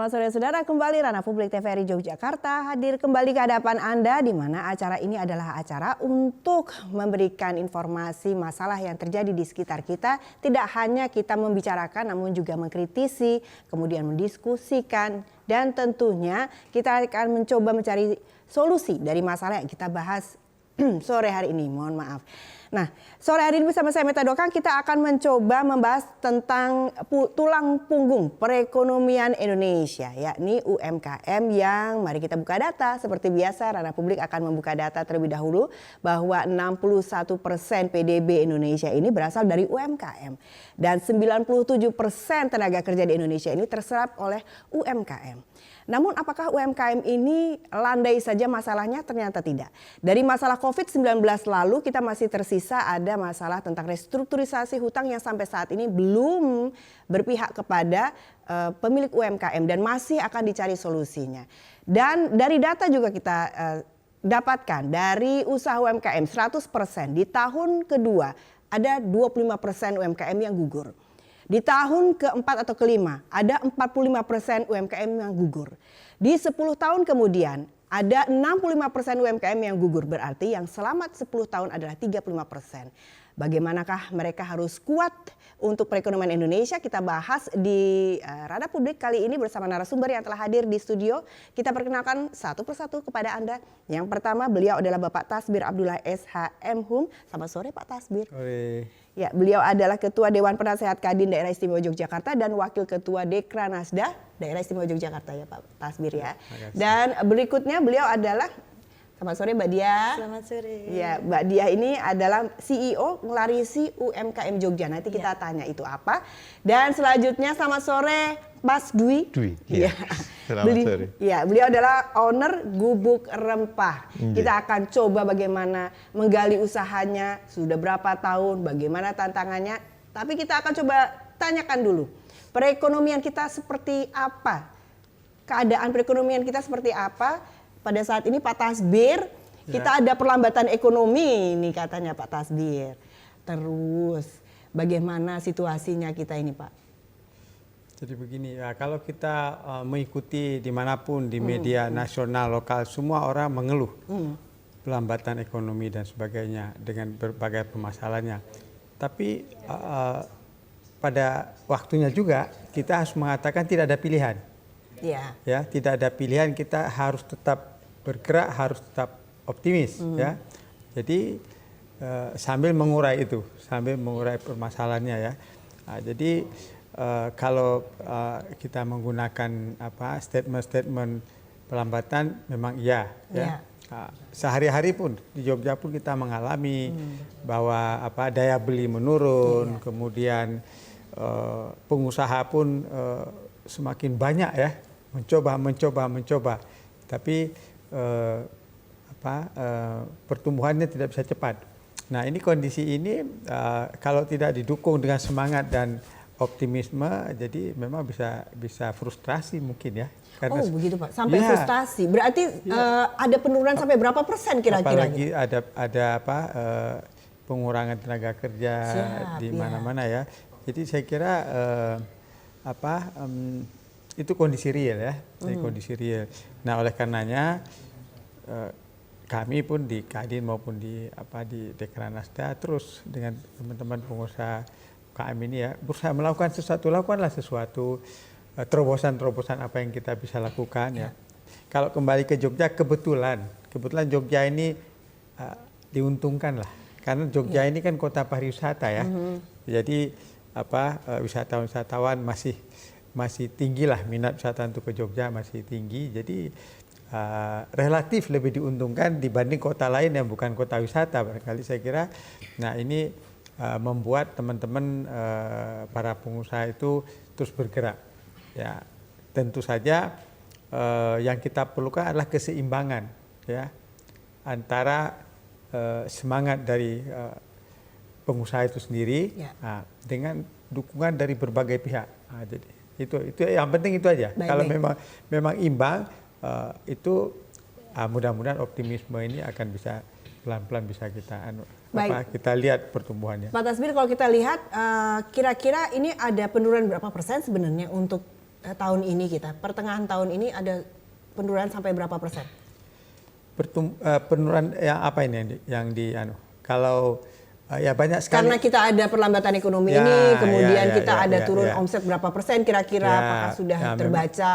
Selamat sore saudara, kembali Ranah Publik TVRI Yogyakarta hadir kembali ke hadapan Anda di mana acara ini adalah acara untuk memberikan informasi masalah yang terjadi di sekitar kita. Tidak hanya kita membicarakan namun juga mengkritisi, kemudian mendiskusikan dan tentunya kita akan mencoba mencari solusi dari masalah yang kita bahas sore hari ini. Mohon maaf. Nah, sore hari ini bersama saya Meta Dokang kita akan mencoba membahas tentang tulang punggung perekonomian Indonesia, yakni UMKM yang mari kita buka data. Seperti biasa, Ranah Publik akan membuka data terlebih dahulu bahwa 61% PDB Indonesia ini berasal dari UMKM dan 97% tenaga kerja di Indonesia ini terserap oleh UMKM. Namun apakah UMKM ini landai saja masalahnya? Ternyata tidak. Dari masalah COVID-19 lalu kita masih tersisa ada masalah tentang restrukturisasi hutang yang sampai saat ini belum berpihak kepada pemilik UMKM dan masih akan dicari solusinya. Dan dari data juga kita dapatkan dari usaha UMKM 100% di tahun kedua ada 25% UMKM yang gugur. Di tahun keempat atau kelima ada 45% UMKM yang gugur. Di 10 tahun kemudian ada 65% UMKM yang gugur, berarti yang selamat 10 tahun adalah 35%. Bagaimanakah mereka harus kuat untuk perekonomian Indonesia? Kita bahas di Ranah Publik kali ini bersama narasumber yang telah hadir di studio. Kita perkenalkan satu persatu kepada Anda. Yang pertama beliau adalah Bapak Tasbir Abdullah SHM-Hum. Selamat sore Pak Tasbir. Sore. Ya, beliau adalah Ketua Dewan Penasehat Kadin Daerah Istimewa Yogyakarta dan Wakil Ketua Dekranasda Daerah Istimewa Yogyakarta ya Pak Tasbir ya. Dan berikutnya beliau adalah, selamat sore Mbak Dia. Selamat sore. Ya, Mbak Dia ini adalah CEO Ngelarisi UMKM Jogja. Nanti kita tanya itu apa. Dan selanjutnya selamat sore Mas Dwi. Dwi. Iya. Selamat sore. Ya, beliau adalah owner Gubuk Rempah. Kita akan coba bagaimana menggali usahanya, sudah berapa tahun, bagaimana tantangannya. Tapi kita akan coba tanyakan dulu. Perekonomian kita seperti apa? Keadaan perekonomian kita seperti apa? Pada saat ini Pak Tasbir, kita ada perlambatan ekonomi ini katanya Pak Tasbir. Terus bagaimana situasinya kita ini Pak? Jadi begini ya, kalau kita mengikuti dimanapun di media nasional, lokal, semua orang mengeluh pelambatan ekonomi dan sebagainya dengan berbagai permasalahannya. Tapi pada waktunya juga kita harus mengatakan tidak ada pilihan. Ya, tidak ada pilihan, kita harus tetap bergerak, harus tetap optimis ya. Jadi sambil mengurai itu, sambil mengurai permasalahannya ya. Nah, jadi kalau kita menggunakan statement-statement pelambatan memang iya ya. Sehari-hari pun di Jogja pun kita mengalami bahwa daya beli menurun, kemudian pengusaha pun semakin banyak ya mencoba, tapi pertumbuhannya tidak bisa cepat. Nah, ini kondisi ini kalau tidak didukung dengan semangat dan optimisme, jadi memang bisa frustrasi mungkin ya. Karena, begitu Pak, sampai frustasi. Berarti ada penurunan sampai berapa persen kira-kira? Apalagi ada pengurangan tenaga kerja di mana-mana ya. Jadi saya kira itu kondisi real ya, kondisi real. Nah, oleh karenanya kami pun di Kadin maupun di Dekranasda terus dengan teman-teman pengusaha UKM ini ya berusaha melakukan sesuatu, lakukanlah sesuatu, terobosan-terobosan apa yang kita bisa lakukan ya. Kalau kembali ke Jogja, kebetulan Jogja ini diuntungkan lah, karena Jogja ini kan kota pariwisata ya. Jadi wisatawan masih tinggi lah, minat wisatawan untuk ke Jogja masih tinggi. Jadi relatif lebih diuntungkan dibanding kota lain yang bukan kota wisata barangkali saya kira. Nah, ini membuat teman-teman para pengusaha itu terus bergerak. Ya, tentu saja yang kita perlukan adalah keseimbangan ya antara semangat dari pengusaha itu sendiri dengan dukungan dari berbagai pihak. Nah, jadi itu yang penting itu aja. Kalau memang imbang, itu mudah-mudahan optimisme ini akan bisa pelan-pelan bisa kita lihat pertumbuhannya. Pak Tasbir, kalau kita lihat kira-kira ini ada penurunan berapa persen sebenarnya untuk tahun ini kita, pertengahan tahun ini ada penurunan sampai berapa persen? Penurunan yang apa ini yang di kalau ya banyak sekali. Karena kita ada perlambatan ekonomi ini, kemudian kita ada turun omset berapa persen kira-kira, apakah sudah terbaca?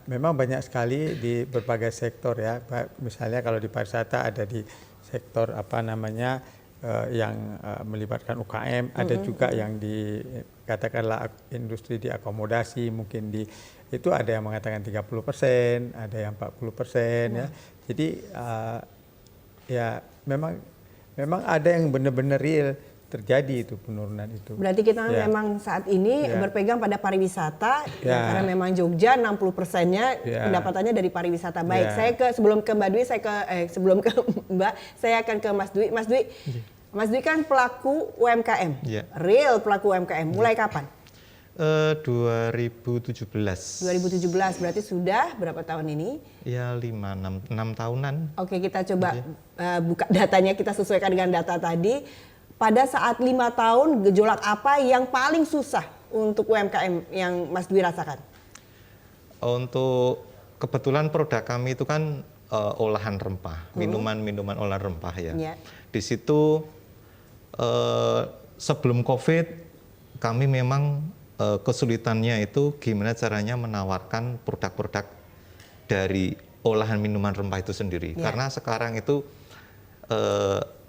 Memang banyak sekali di berbagai sektor ya. Misalnya kalau di pariwisata ada di sektor yang melibatkan UKM, ada juga yang di katakanlah industri di akomodasi, mungkin itu ada yang mengatakan 30%, ada yang 40% ya. Jadi ya memang ada yang benar-benar real terjadi itu penurunan itu. Berarti kita memang saat ini berpegang pada pariwisata karena memang Jogja 60%-nya pendapatannya dari pariwisata. Baik, saya sebelum ke Mbak Dwi, sebelum ke Mbak, saya akan ke Mas Dwi. Mas Dwi kan pelaku UMKM, real pelaku UMKM. Mulai kapan? 2017. 2017 berarti sudah berapa tahun ini? Ya 6 tahunan. Oke, kita coba buka datanya, kita sesuaikan dengan data tadi. Pada saat 5 tahun, gejolak apa yang paling susah untuk UMKM yang Mas Dwi rasakan? Untuk kebetulan produk kami itu kan olahan rempah, minuman olahan rempah ya. Di situ sebelum COVID kami memang kesulitannya itu gimana caranya menawarkan produk-produk dari olahan minuman rempah itu sendiri. Karena sekarang itu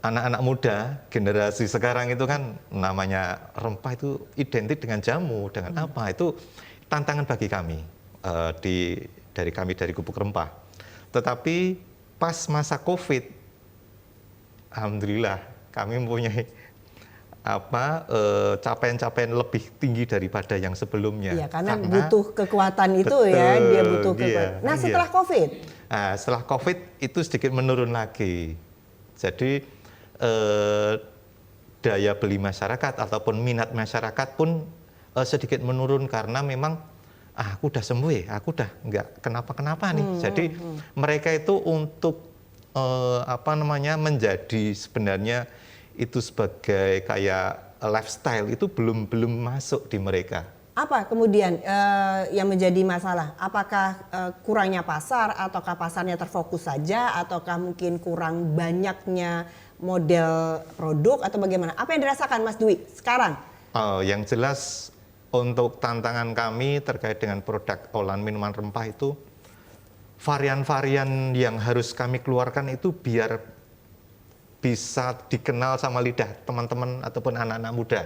anak-anak muda, generasi sekarang itu kan namanya rempah itu identik dengan jamu, dengan apa. Itu tantangan bagi kami, dari Gubuk Rempah. Tetapi pas masa COVID, alhamdulillah kami mempunyai capaian-capaian lebih tinggi daripada yang sebelumnya. Iya, karena butuh kekuatan itu dia butuh kekuatan. Nah, setelah COVID? Nah, setelah COVID itu sedikit menurun lagi. Jadi daya beli masyarakat ataupun minat masyarakat pun sedikit menurun karena memang aku udah sembuh ya, aku udah nggak kenapa-kenapa nih. Jadi mereka itu untuk menjadi sebenarnya itu sebagai kayak lifestyle itu belum masuk di mereka. Apa kemudian yang menjadi masalah? Apakah kurangnya pasar, ataukah pasarnya terfokus saja, ataukah mungkin kurang banyaknya model produk, atau bagaimana? Apa yang dirasakan Mas Dwi sekarang? Yang jelas untuk tantangan kami terkait dengan produk olahan minuman rempah itu varian-varian yang harus kami keluarkan itu biar bisa dikenal sama lidah teman-teman ataupun anak-anak muda.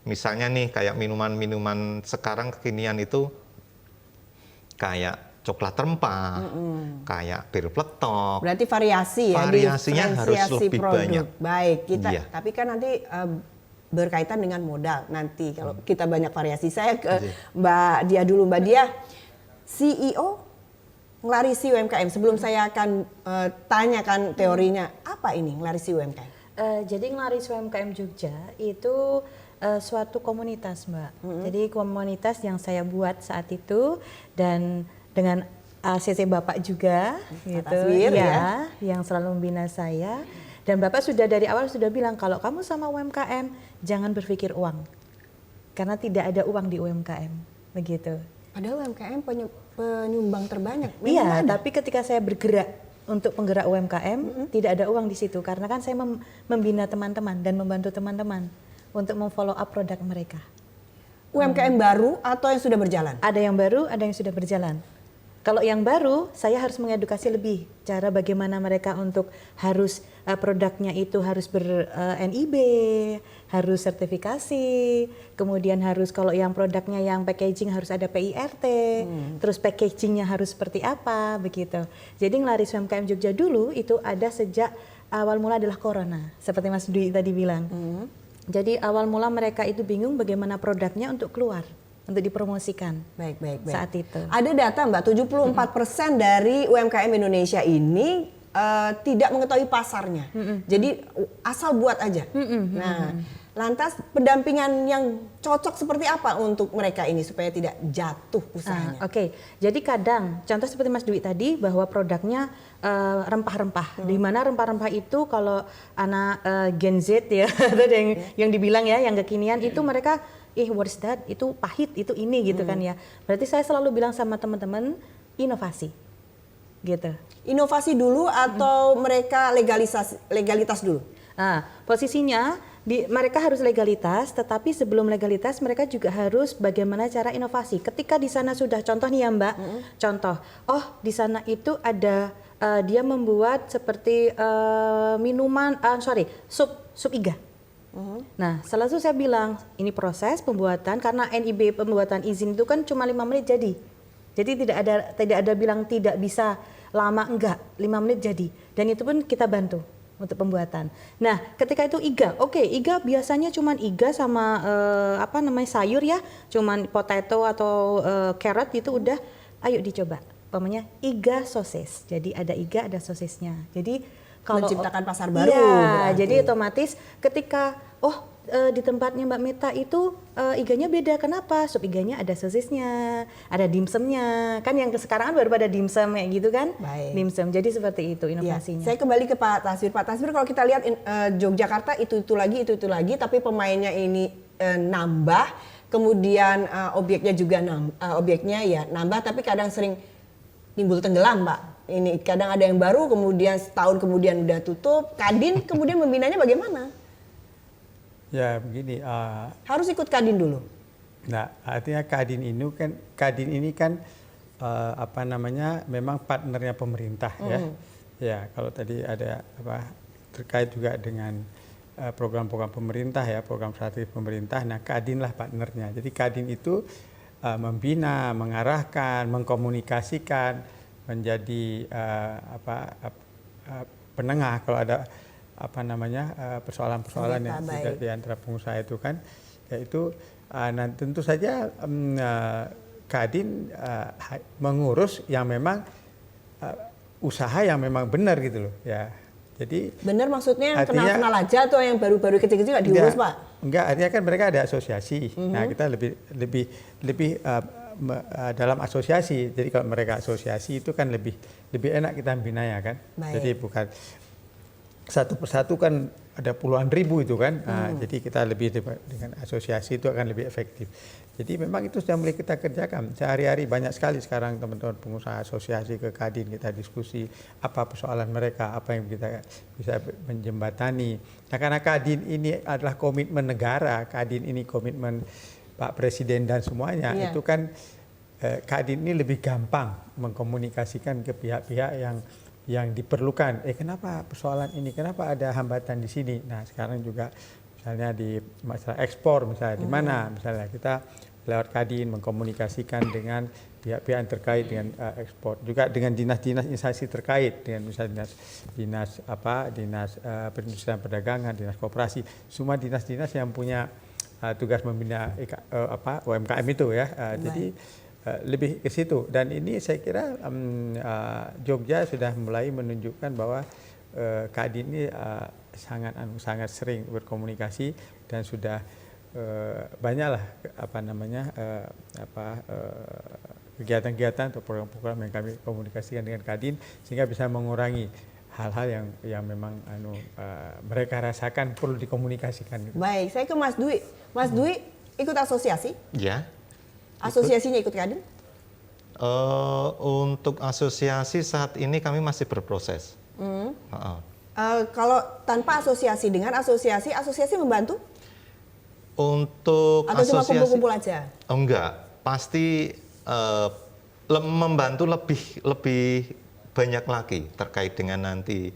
Misalnya nih kayak minuman-minuman sekarang kekinian itu kayak coklat rempah, kayak bir peletok. Berarti variasi ya, variasinya harus lebih banyak. Baik, tapi kan nanti berkaitan dengan modal nanti kalau kita banyak variasi. Saya ke Mbak Dia dulu. Mbak Dia, CEO Nglarisi UMKM. Sebelum saya akan tanyakan teorinya, apa ini Nglarisi UMKM? Jadi Nglarisi UMKM Jogja itu suatu komunitas, Mbak. Jadi komunitas yang saya buat saat itu dan dengan ACC Bapak juga, gitu, yang selalu membina saya. Dan Bapak sudah dari awal sudah bilang kalau kamu sama UMKM jangan berpikir uang, karena tidak ada uang di UMKM, begitu. Padahal UMKM penyumbang terbanyak. Iya, tapi ketika saya bergerak untuk penggerak UMKM, tidak ada uang di situ. Karena kan saya membina teman-teman dan membantu teman-teman untuk memfollow up produk mereka. UMKM baru atau yang sudah berjalan? Ada yang baru, ada yang sudah berjalan. Kalau yang baru, saya harus mengedukasi lebih cara bagaimana mereka untuk harus produknya itu harus ber-NIB, harus sertifikasi, kemudian harus kalau yang produknya yang packaging harus ada PIRT, terus packagingnya harus seperti apa, begitu. Jadi Nglarisi UMKM Jogja dulu itu ada sejak awal mula adalah corona, seperti Mas Dwi tadi bilang. Jadi awal mula mereka itu bingung bagaimana produknya untuk keluar, untuk dipromosikan. Baik. Saat itu. Ada data Mbak, 74% dari UMKM Indonesia ini tidak mengetahui pasarnya. Jadi asal buat aja. Nah, Lantas pendampingan yang cocok seperti apa untuk mereka ini supaya tidak jatuh usahanya? Oke. Jadi kadang contoh seperti Mas Dwi tadi bahwa produknya rempah-rempah. Di mana rempah-rempah itu kalau anak Gen Z ya ada yang dibilang ya yang kekinian itu mereka what is that? Itu pahit, itu ini gitu kan ya. Berarti saya selalu bilang sama teman-teman inovasi. Gitu. Inovasi dulu atau mereka legalitas dulu? Nah, posisinya mereka harus legalitas, tetapi sebelum legalitas mereka juga harus bagaimana cara inovasi. Ketika di sana sudah contoh nih ya Mbak, contoh, di sana itu ada dia membuat seperti minuman, sup iga. Nah, setelah itu saya bilang ini proses pembuatan karena NIB pembuatan izin itu kan cuma 5 menit jadi. Jadi tidak ada bilang tidak bisa lama, enggak, 5 menit jadi. Dan itu pun kita bantu untuk pembuatan. Nah, ketika itu iga, iga biasanya cuman iga sama sayur ya, cuman potato atau carrot itu udah, ayo dicoba. Pokoknya iga sosis. Jadi ada iga, ada sosisnya. Jadi kalau menciptakan pasar baru. Iya, jadi otomatis ketika di tempatnya Mbak Meta itu iganya beda. Kenapa? Sup iganya ada sosisnya, ada dimsumnya. Kan yang sekarang kan baru pada dimsum kayak gitu kan? Baik. Dimsum. Jadi seperti itu inovasinya. Ya, saya kembali ke Pak Tasbir. Pak Tasbir, kalau kita lihat Yogyakarta itu lagi, tapi pemainnya ini nambah, kemudian obyeknya juga nambah, tapi kadang sering timbul tenggelam, Pak. Ini kadang ada yang baru, kemudian setahun kemudian udah tutup. Kadin kemudian membinanya bagaimana? Ya begini. Harus ikut Kadin dulu. Nah, artinya Kadin ini kan memang partnernya pemerintah ya. Ya, kalau tadi ada terkait juga dengan program-program pemerintah ya, program strategis pemerintah. Nah, Kadin lah partnernya. Jadi Kadin itu membina, mengarahkan, mengkomunikasikan, menjadi penengah kalau ada persoalan-persoalan yang di antara pengusaha itu kan, yaitu tentu saja Kadin mengurus yang memang usaha yang memang benar gitu loh ya. Jadi benar maksudnya yang kenal-kenal aja atau yang baru-baru kecil-kecil nggak diurus, Pak? Enggak, artinya kan mereka ada asosiasi. Nah, kita lebih dalam asosiasi. Jadi kalau mereka asosiasi itu kan lebih enak kita membina ya kan. Baik. Jadi bukan satu persatu kan ada puluhan ribu itu kan. Nah, jadi kita lebih dengan asosiasi itu akan lebih efektif. Jadi memang itu sudah mulai kita kerjakan. Sehari-hari banyak sekali sekarang teman-teman pengusaha asosiasi ke Kadin, kita diskusi apa persoalan mereka, apa yang kita bisa menjembatani. Nah, karena Kadin ini adalah komitmen negara, Kadin ini komitmen Pak Presiden dan semuanya, itu kan Kadin ini lebih gampang mengkomunikasikan ke pihak-pihak yang diperlukan. Kenapa persoalan ini? Kenapa ada hambatan di sini? Nah, sekarang juga misalnya di masalah ekspor, misalnya di mana misalnya kita lewat Kadin mengkomunikasikan dengan pihak-pihak yang terkait dengan ekspor, juga dengan dinas-dinas instansi terkait, dengan misalnya dinas perindustrian perdagangan, dinas koperasi, semua dinas-dinas yang punya tugas membina UMKM itu ya. Jadi lebih ke situ, dan ini saya kira Jogja sudah mulai menunjukkan bahwa Kadin ini sangat sering berkomunikasi dan sudah banyaklah kegiatan-kegiatan atau program-program yang kami komunikasikan dengan Kadin sehingga bisa mengurangi hal-hal yang memang mereka rasakan perlu dikomunikasikan. Baik, saya ke Mas Dwi. Mas Dwi ikut asosiasi? Ya. Asosiasinya ikut Kadin? Untuk asosiasi saat ini kami masih berproses. Kalau tanpa asosiasi, dengan asosiasi membantu? Untuk atau asosiasi, cuma kumpul-kumpul aja? Enggak, pasti membantu lebih banyak lagi terkait dengan nanti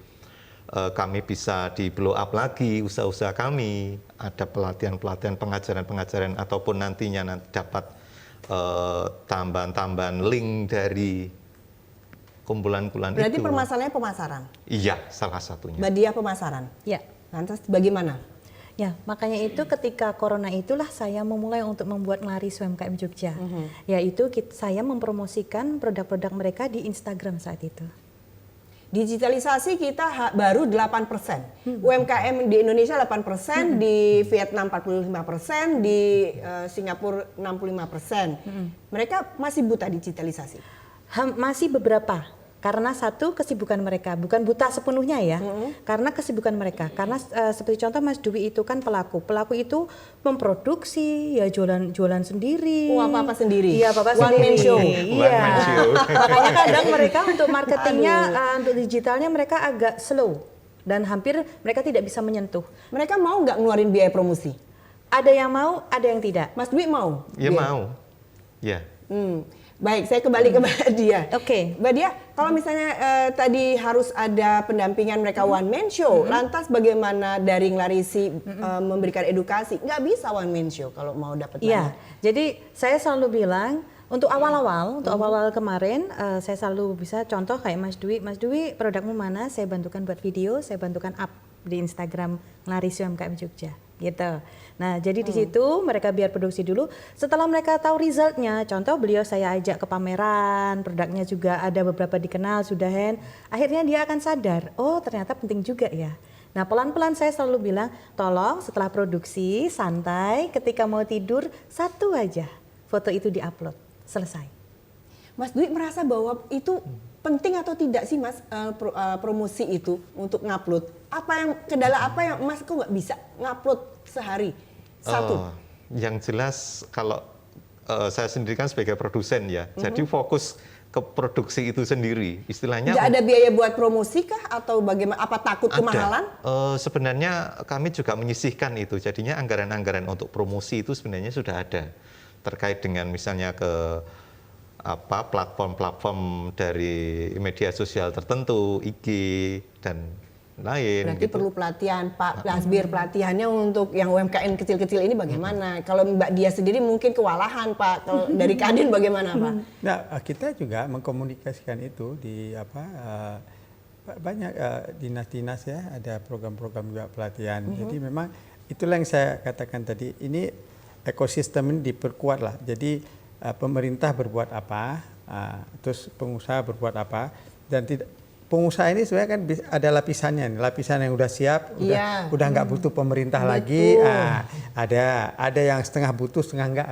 kami bisa di blow up lagi usaha-usaha kami, ada pelatihan-pelatihan, pengajaran-pengajaran, ataupun nantinya dapat tambahan-tambahan link dari kumpulan-kumpulan itu. Berarti permasalahannya pemasaran? Iya, salah satunya. Mbak Dia pemasaran? Ya. Lantas bagaimana? Ya, makanya itu ketika corona itulah saya memulai untuk membuat Laris UMKM Jogja. Yaitu saya mempromosikan produk-produk mereka di Instagram saat itu. Digitalisasi kita baru 8%. UMKM di Indonesia 8%, di Vietnam 45%, di Singapura 65%. Mereka masih buta digitalisasi. Masih beberapa. Karena satu, kesibukan mereka, bukan buta sepenuhnya ya, karena kesibukan mereka. Karena seperti contoh Mas Dwi itu kan pelaku itu memproduksi, ya jualan sendiri. Apa-apa sendiri. Iya, apa-apa One sendiri. man show. Iya. Makanya kadang mereka untuk marketingnya, untuk digitalnya mereka agak slow dan hampir mereka tidak bisa menyentuh. Mereka mau nggak ngeluarin biaya promosi? Ada yang mau, ada yang tidak. Mas Dwi mau? Ya mau. Ya. Baik, saya kembali ke Mbak Dia. Oke. Mbak Dia, kalau misalnya tadi harus ada pendampingan mereka one man show, lantas bagaimana dari Nglarisi memberikan edukasi? Nggak bisa one man show kalau mau dapat Iya, jadi saya selalu bilang untuk awal-awal kemarin saya selalu bisa contoh kayak Mas Dwi produkmu mana? Saya bantukan buat video, saya bantukan up di Instagram Nglarisi UMKM Jogja, gitu. Nah, jadi di situ mereka biar produksi dulu. Setelah mereka tahu resultnya, contoh beliau saya ajak ke pameran, produknya juga ada beberapa dikenal sudah akhirnya dia akan sadar, oh ternyata penting juga ya. Nah, pelan-pelan saya selalu bilang, tolong setelah produksi santai, ketika mau tidur satu aja foto itu diupload, selesai. Mas Dwi merasa bahwa itu penting atau tidak sih Mas promosi itu untuk ngupload? Kendala apa yang Mas kok nggak bisa ngupload sehari satu? Yang jelas kalau saya sendiri kan sebagai produsen ya, jadi fokus ke produksi itu sendiri. Istilahnya nggak ada biaya buat promosi kah atau bagaimana? Apa takut kemahalan? Sebenarnya kami juga menyisihkan itu. Jadinya anggaran-anggaran untuk promosi itu sebenarnya sudah ada terkait dengan misalnya ke platform-platform dari media sosial tertentu, IG dan lain. Berarti gitu. perlu pelatihan, Pak Lasbir, pelatihannya untuk yang UMKM kecil-kecil ini bagaimana? Kalau Mbak Dia sendiri mungkin kewalahan, Pak. Kalau dari Kadin bagaimana, Pak? Nah, kita juga mengkomunikasikan itu di banyak dinas-dinas ya, ada program-program juga pelatihan. Jadi memang itulah yang saya katakan tadi, ini ekosistem ini diperkuat lah. Jadi pemerintah berbuat apa, terus pengusaha berbuat apa, dan pengusaha ini sebenarnya kan ada lapisannya, lapisan yang udah siap, udah nggak butuh pemerintah lagi, ada yang setengah butuh, setengah nggak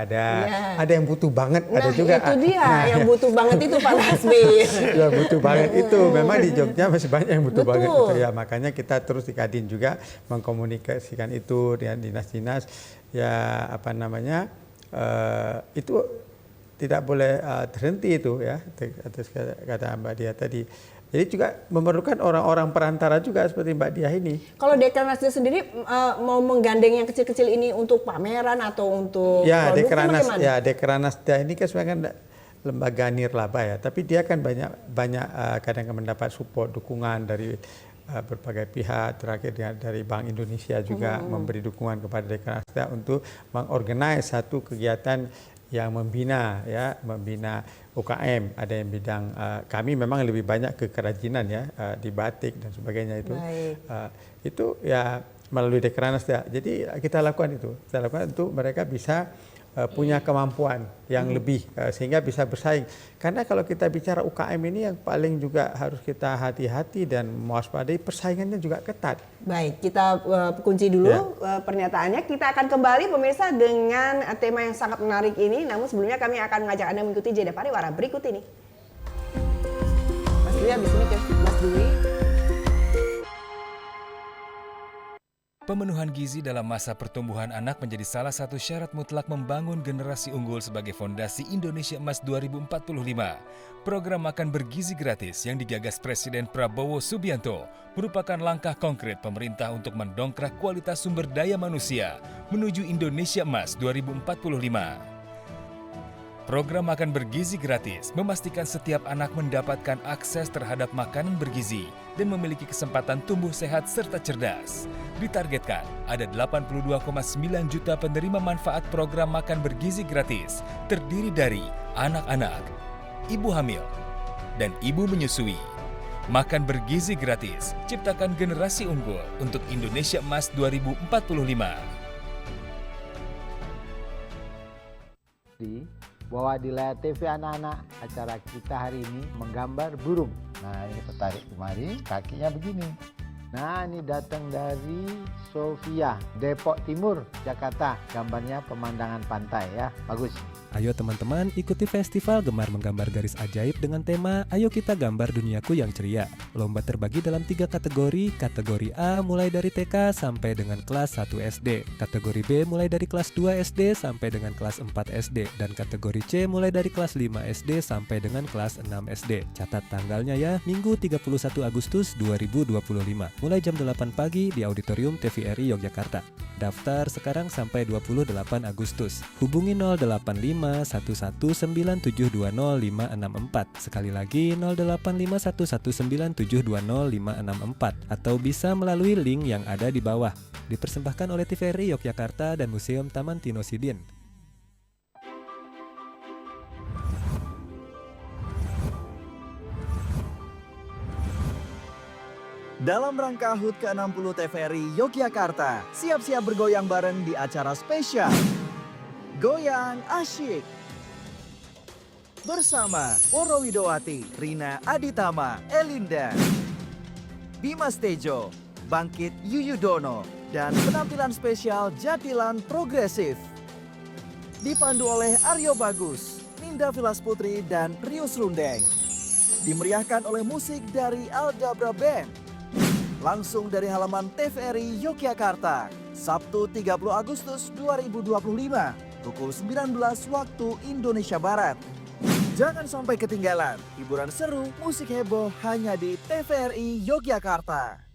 ada yang butuh banget, ada juga. Itu dia yang butuh banget itu Pak Lasbir. Ya butuh banget itu, memang di Jogja masih banyak yang butuh banget itu ya, makanya kita terus di Kadin juga mengkomunikasikan itu dengan dinas-dinas, ya itu tidak boleh terhenti itu ya, atas kata Mbak Dia tadi. Jadi juga memerlukan orang-orang perantara juga seperti Mbak Dia ini. Kalau Dekranasda sendiri mau menggandeng yang kecil-kecil ini untuk pameran atau untuk produk, Dekranasda ini kan sebenarnya lembaga nirlaba ya, tapi dia kan banyak kadang mendapat support dukungan dari berbagai pihak, terakhir dari Bank Indonesia juga memberi dukungan kepada Dekranasda untuk mengorganize satu kegiatan yang membina UKM. Ada yang bidang kami memang lebih banyak ke kerajinan ya, di batik dan sebagainya itu. Itu ya melalui Dekranasda. Jadi kita lakukan untuk mereka bisa punya kemampuan yang lebih sehingga bisa bersaing. Karena kalau kita bicara UKM ini yang paling juga harus kita hati-hati dan mewaspadai, persaingannya juga ketat. Baik, kita kunci dulu pernyataannya. Kita akan kembali pemirsa dengan tema yang sangat menarik ini. Namun sebelumnya kami akan mengajak Anda mengikuti jeda pariwara berikut ini. Mas Dwi habis ini ke Mas Dwi. Pemenuhan gizi dalam masa pertumbuhan anak menjadi salah satu syarat mutlak membangun generasi unggul sebagai fondasi Indonesia Emas 2045. Program Makan Bergizi Gratis yang digagas Presiden Prabowo Subianto merupakan langkah konkret pemerintah untuk mendongkrak kualitas sumber daya manusia menuju Indonesia Emas 2045. Program Makan Bergizi Gratis memastikan setiap anak mendapatkan akses terhadap makanan bergizi dan memiliki kesempatan tumbuh sehat serta cerdas. Ditargetkan ada 82,9 juta penerima manfaat program Makan Bergizi Gratis, terdiri dari anak-anak, ibu hamil, dan ibu menyusui. Makan Bergizi Gratis, ciptakan generasi unggul untuk Indonesia Emas 2045. bahwa di layar TV anak-anak acara kita hari ini menggambar burung. Nah ini tertarik kemari, kakinya begini. Nah ini datang dari Sofia, Depok Timur, Jakarta. Gambarnya pemandangan pantai ya, bagus. Ayo teman-teman, ikuti festival Gemar Menggambar Garis Ajaib dengan tema Ayo Kita Gambar Duniaku Yang Ceria. Lomba terbagi dalam 3 kategori. Kategori A mulai dari TK sampai dengan kelas 1 SD. Kategori B mulai dari kelas 2 SD sampai dengan kelas 4 SD. Dan kategori C mulai dari kelas 5 SD sampai dengan kelas 6 SD. Catat tanggalnya ya, Minggu 31 Agustus 2025. Mulai jam 8 pagi di Auditorium TVRI Yogyakarta. Daftar sekarang sampai 28 Agustus. Hubungi 085 119720564. Sekali lagi 085119720564 atau bisa melalui link yang ada di bawah. Dipersembahkan oleh TVRI Yogyakarta dan Museum Taman Tinosidin. Dalam rangka HUT ke-60 TVRI Yogyakarta, siap-siap bergoyang bareng di acara spesial Goyang Asyik. Bersama Woro Widowati, Rina Aditama, Elinda, Bimas Tejo, Bangkit Yuyudono, dan penampilan spesial Jatilan Progresif. Dipandu oleh Aryo Bagus, Ninda Vilas Putri, dan Rius Rundeng. Dimeriahkan oleh musik dari Aldabra Band. Langsung dari halaman TVRI Yogyakarta, Sabtu 30 Agustus 2025, pukul 19 waktu Indonesia Barat. Jangan sampai ketinggalan, hiburan seru, musik heboh hanya di TVRI Yogyakarta.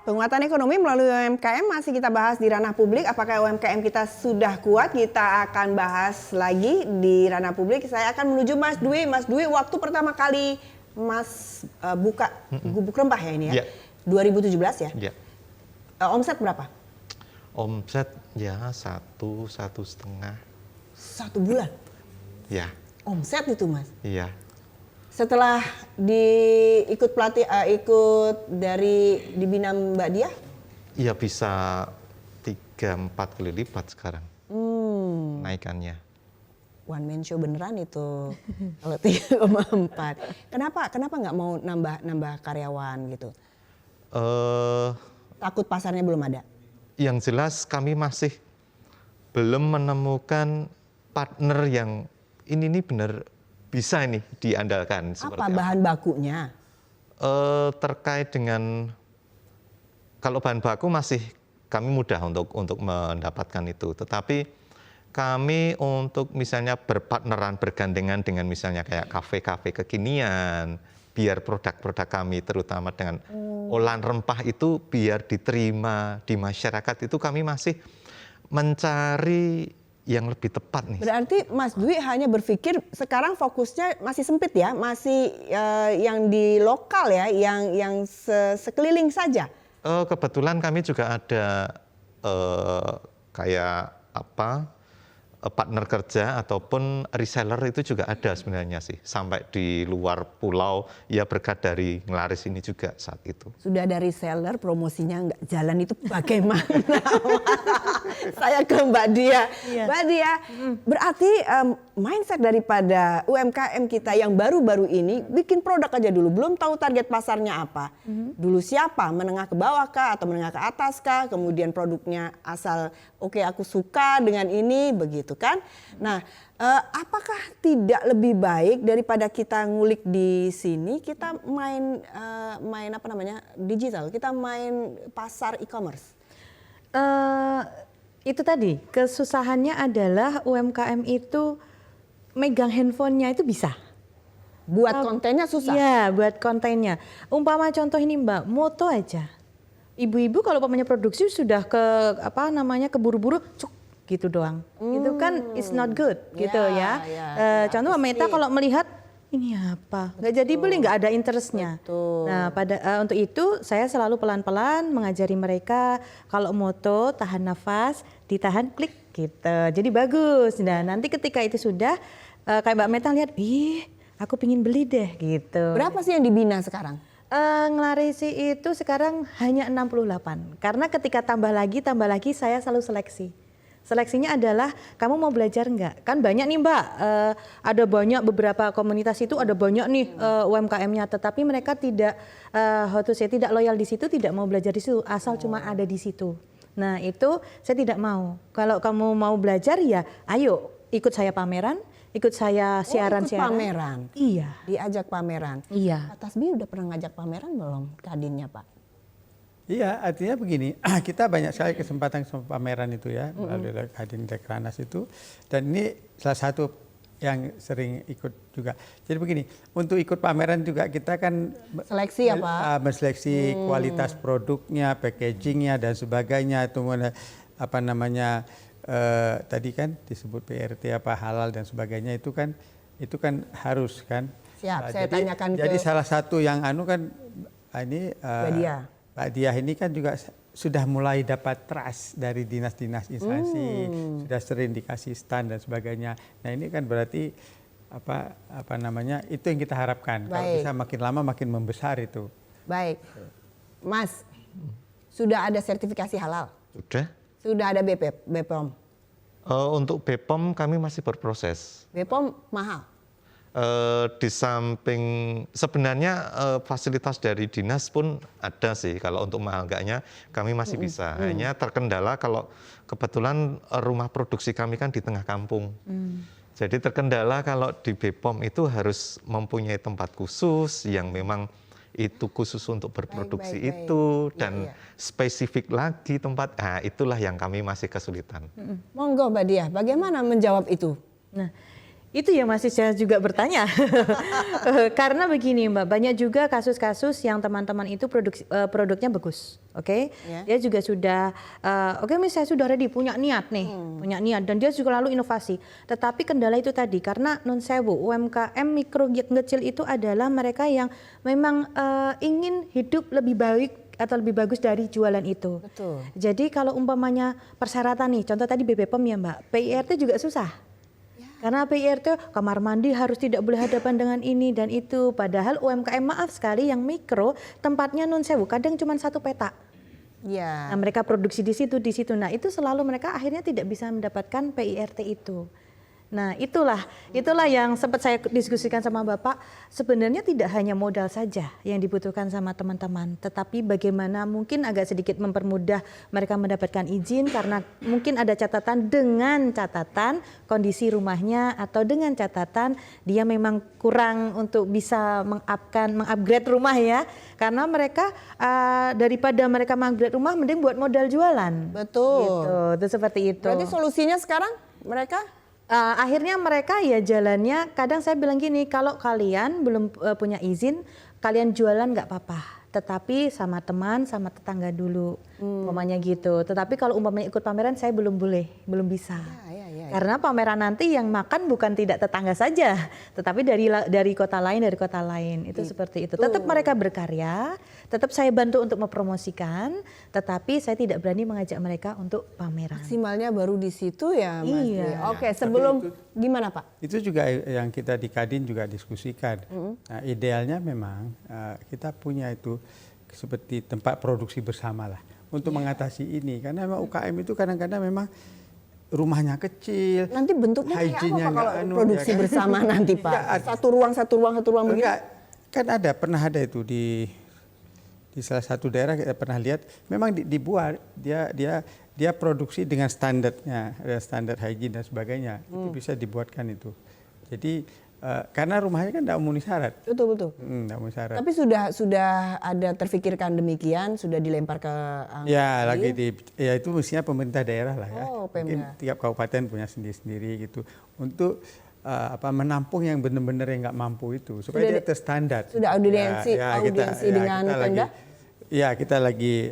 Penguatan ekonomi melalui UMKM masih kita bahas di ranah publik. Apakah UMKM kita sudah kuat? Kita akan bahas lagi di ranah publik. Saya akan menuju Mas Dwi. Mas Dwi, waktu pertama kali Mas buka Gubuk Rempah ya ini ya? 2017 ya? Ya. Omset berapa? Omset ya 1,5. 1 bulan? Ya. Omset itu Mas? Iya. Setelah ikut pelatih, ikut dari dibina Mbak Dia? Iya bisa 3-4 kali lipat sekarang naikannya. One man show beneran itu kalau 3,4. Kenapa nggak mau nambah karyawan gitu? Takut pasarnya belum ada? Yang jelas kami masih belum menemukan partner yang ini benar bisa ini diandalkan. Apa bahan bakunya? Terkait dengan kalau bahan baku masih kami mudah untuk mendapatkan itu, tetapi kami untuk misalnya berpartneran bergandengan dengan misalnya kayak kafe-kafe kekinian, biar produk-produk kami terutama dengan olahan rempah itu biar diterima di masyarakat, itu kami masih mencari yang lebih tepat nih. Berarti Mas Dwi hanya berpikir sekarang fokusnya masih sempit ya, masih yang di lokal ya, yang sekeliling saja. Kebetulan kami juga ada kayak partner kerja ataupun reseller itu juga ada sebenarnya sih, sampai di luar pulau ya berkat dari ngelaris ini juga saat itu. Sudah ada reseller, promosinya nggak jalan itu bagaimana? Saya ke Mbak Dia. Iya. Mbak Dia, berarti mindset daripada UMKM kita yang baru-baru ini bikin produk aja dulu, belum tahu target pasarnya apa. Dulu siapa, menengah ke bawah kah atau menengah ke atas kah, kemudian produknya asal oke, aku suka dengan ini begitu kan. Nah, apakah tidak lebih baik daripada kita ngulik di sini, kita main apa namanya digital, kita main pasar e-commerce? Itu tadi kesusahannya adalah UMKM itu megang handphonenya itu bisa. Buat kontennya susah? Iya, buat kontennya. Umpama contoh ini Mbak, moto aja. Ibu-ibu kalau umpamanya produksi sudah keburu-buru cuk gitu doang. Itu kan it's not good gitu ya. Contoh Mbak Meta kalau melihat ini apa? Nggak jadi beli, nggak ada interestnya. Nah, untuk itu saya selalu pelan-pelan mengajari mereka kalau moto tahan nafas, ditahan klik gitu. Jadi bagus. Nah, nanti ketika itu sudah kayak Mbak Meta lihat, aku pingin beli deh gitu. Berapa sih yang dibina sekarang? Ngelarisi itu sekarang hanya 68. Karena ketika tambah lagi saya selalu seleksi. Seleksinya adalah kamu mau belajar nggak? Kan banyak nih Mbak, ada banyak beberapa komunitas itu ada banyak nih UMKM-nya, tetapi mereka tidak tidak loyal di situ, tidak mau belajar di situ, asal cuma ada di situ. Nah itu saya tidak mau. Kalau kamu mau belajar ya, ayo ikut saya pameran, ikut saya siaran-siaran. Ikut pameran? Iya. Diajak pameran? Iya. Pak Tasbi udah pernah ngajak pameran belum Kadinnya Pak? Iya, artinya begini, kita banyak sekali kesempatan pameran itu ya, melalui Kadin Dekranasda itu, dan ini salah satu yang sering ikut juga. Jadi begini, untuk ikut pameran juga kita kan seleksi ya Pak? Menseleksi kualitas produknya, packagingnya dan sebagainya, itu apa namanya, tadi kan disebut PRT apa halal dan sebagainya, itu kan harus kan. Siap, saya tanyakan jadi ke... salah satu yang kan ini Pak Diah ini kan juga sudah mulai dapat trust dari dinas-dinas instansi, sudah sering dikasih stand dan sebagainya. Nah ini kan berarti apa namanya, itu yang kita harapkan. Kalau bisa makin lama makin membesar itu. Baik, Mas, sudah ada sertifikasi halal? Sudah. Sudah ada BPOM? Untuk BPOM kami masih berproses. BPOM mahal? Di samping sebenarnya fasilitas dari dinas pun ada sih, kalau untuk mahal enggaknya kami masih bisa. Hanya terkendala kalau kebetulan rumah produksi kami kan di tengah kampung. Jadi terkendala kalau di BPOM itu harus mempunyai tempat khusus yang memang itu khusus untuk berproduksi itu dan spesifik lagi tempat. Nah, itulah yang kami masih kesulitan. Monggo Mbak Diah, bagaimana menjawab itu? Nah, itu yang masih saya juga bertanya. Karena begini Mbak, banyak juga kasus-kasus yang teman-teman itu produknya bagus, oke? Dia juga sudah, misalnya saya sudah ready, punya niat nih, punya niat, dan dia juga lalu inovasi. Tetapi kendala itu tadi, karena non sewu, UMKM mikro kecil itu adalah mereka yang memang ingin hidup lebih baik atau lebih bagus dari jualan itu. Betul. Jadi kalau umpamanya persyaratan nih, contoh tadi BPOM ya Mbak, PIRT juga susah. Karena PIRT kamar mandi harus tidak boleh hadapan dengan ini dan itu. Padahal UMKM maaf sekali yang mikro tempatnya non sewu kadang cuma 1 petak. Ya. Nah, mereka produksi di situ. Nah itu selalu mereka akhirnya tidak bisa mendapatkan PIRT itu. Nah itulah yang sempat saya diskusikan sama Bapak. Sebenarnya tidak hanya modal saja yang dibutuhkan sama teman-teman, tetapi bagaimana mungkin agak sedikit mempermudah mereka mendapatkan izin karena mungkin ada catatan dengan catatan kondisi rumahnya atau dengan catatan dia memang kurang untuk bisa mengupgrade rumah ya, karena mereka daripada mereka mengupgrade rumah mending buat modal jualan. Betul. Gitu, itu seperti itu. Berarti solusinya sekarang mereka? Akhirnya mereka ya jalannya, kadang saya bilang gini, kalau kalian belum punya izin, kalian jualan nggak apa-apa. Tetapi sama teman, sama tetangga dulu, umpamanya gitu. Tetapi kalau umpamanya ikut pameran, saya belum boleh, belum bisa. Karena pameran nanti yang makan bukan tidak tetangga saja, tetapi dari kota lain, itu seperti itu. Tetap mereka berkarya, tetap saya bantu untuk mempromosikan, tetapi saya tidak berani mengajak mereka untuk pameran. Maksimalnya baru di situ ya Mas. Iya. Oke, sebelum gimana Pak? Itu juga yang kita di Kadin juga diskusikan. Nah, idealnya memang kita punya itu seperti tempat produksi bersama lah untuk mengatasi ini. Karena memang UKM itu kadang-kadang memang rumahnya kecil. Nanti bentuknya kayak apa Pak kalau produksi bersama nanti Pak? Enggak, satu ruang begini? Enggak, kan pernah ada itu di salah satu daerah kita pernah lihat. Memang dibuat dia produksi dengan standarnya, standar hygiene dan sebagainya. Itu bisa dibuatkan itu. Jadi karena rumahnya kan tidak memenuhi syarat. Betul. Tidak memenuhi syarat. Tapi sudah ada terfikirkan demikian, sudah dilempar ke ya lagi itu mestinya pemerintah daerah lah ya. Mungkin Pemda. tiap kabupaten punya sendiri-sendiri gitu untuk menampung yang benar-benar yang nggak mampu itu supaya dia terstandar. Sudah audiensi dengan Pemda? Kita lagi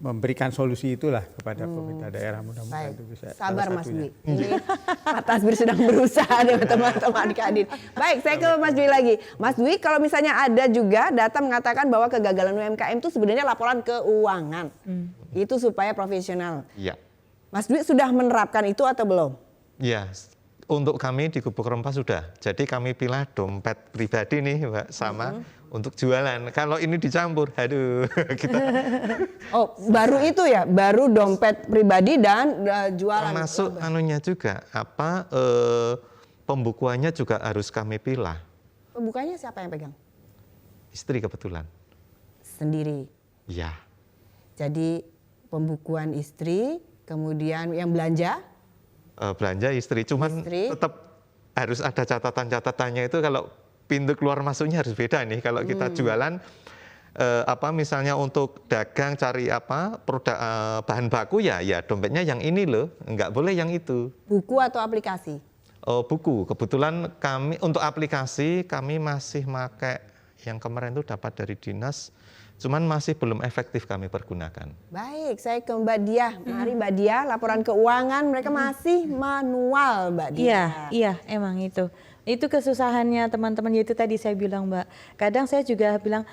memberikan solusi itulah kepada pemerintah daerah, mudah-mudahan itu bisa. Sabar Mas Dwi. Ini Pak Tasbir sedang berusaha dengan teman-teman Kadin. Baik, saya ke Mas Dwi lagi. Mas Dwi, kalau misalnya ada juga data mengatakan bahwa kegagalan UMKM itu sebenarnya laporan keuangan. Itu supaya profesional. Iya. Mas Dwi sudah menerapkan itu atau belum? Ya, Untuk kami di Gubuk Rempah sudah. Jadi kami pilih dompet pribadi nih Mbak sama untuk jualan. Kalau ini dicampur, aduh kita Oh, baru itu ya, baru dompet pribadi dan jualan. termasuk anunya juga pembukuannya juga harus kami pilah. Pembukanya siapa yang pegang? Istri kebetulan. Sendiri. Ya. Jadi pembukuan istri, kemudian yang belanja? Belanja istri, cuman Istri. tetap harus ada catatan-catatannya itu kalau pintu keluar masuknya harus beda nih. Kalau kita jualan misalnya untuk dagang cari produk bahan baku ya dompetnya yang ini loh, nggak boleh yang itu. Buku atau aplikasi? Buku. Kebetulan kami untuk aplikasi kami masih pakai yang kemarin itu dapat dari dinas, cuman masih belum efektif kami pergunakan. Baik, saya ke Mbak Diah. Mari Mbak Diah, laporan keuangan mereka masih manual, Mbak Diah. Iya, emang itu. Itu kesusahannya teman-teman, yaitu tadi saya bilang Mbak. Kadang saya juga bilang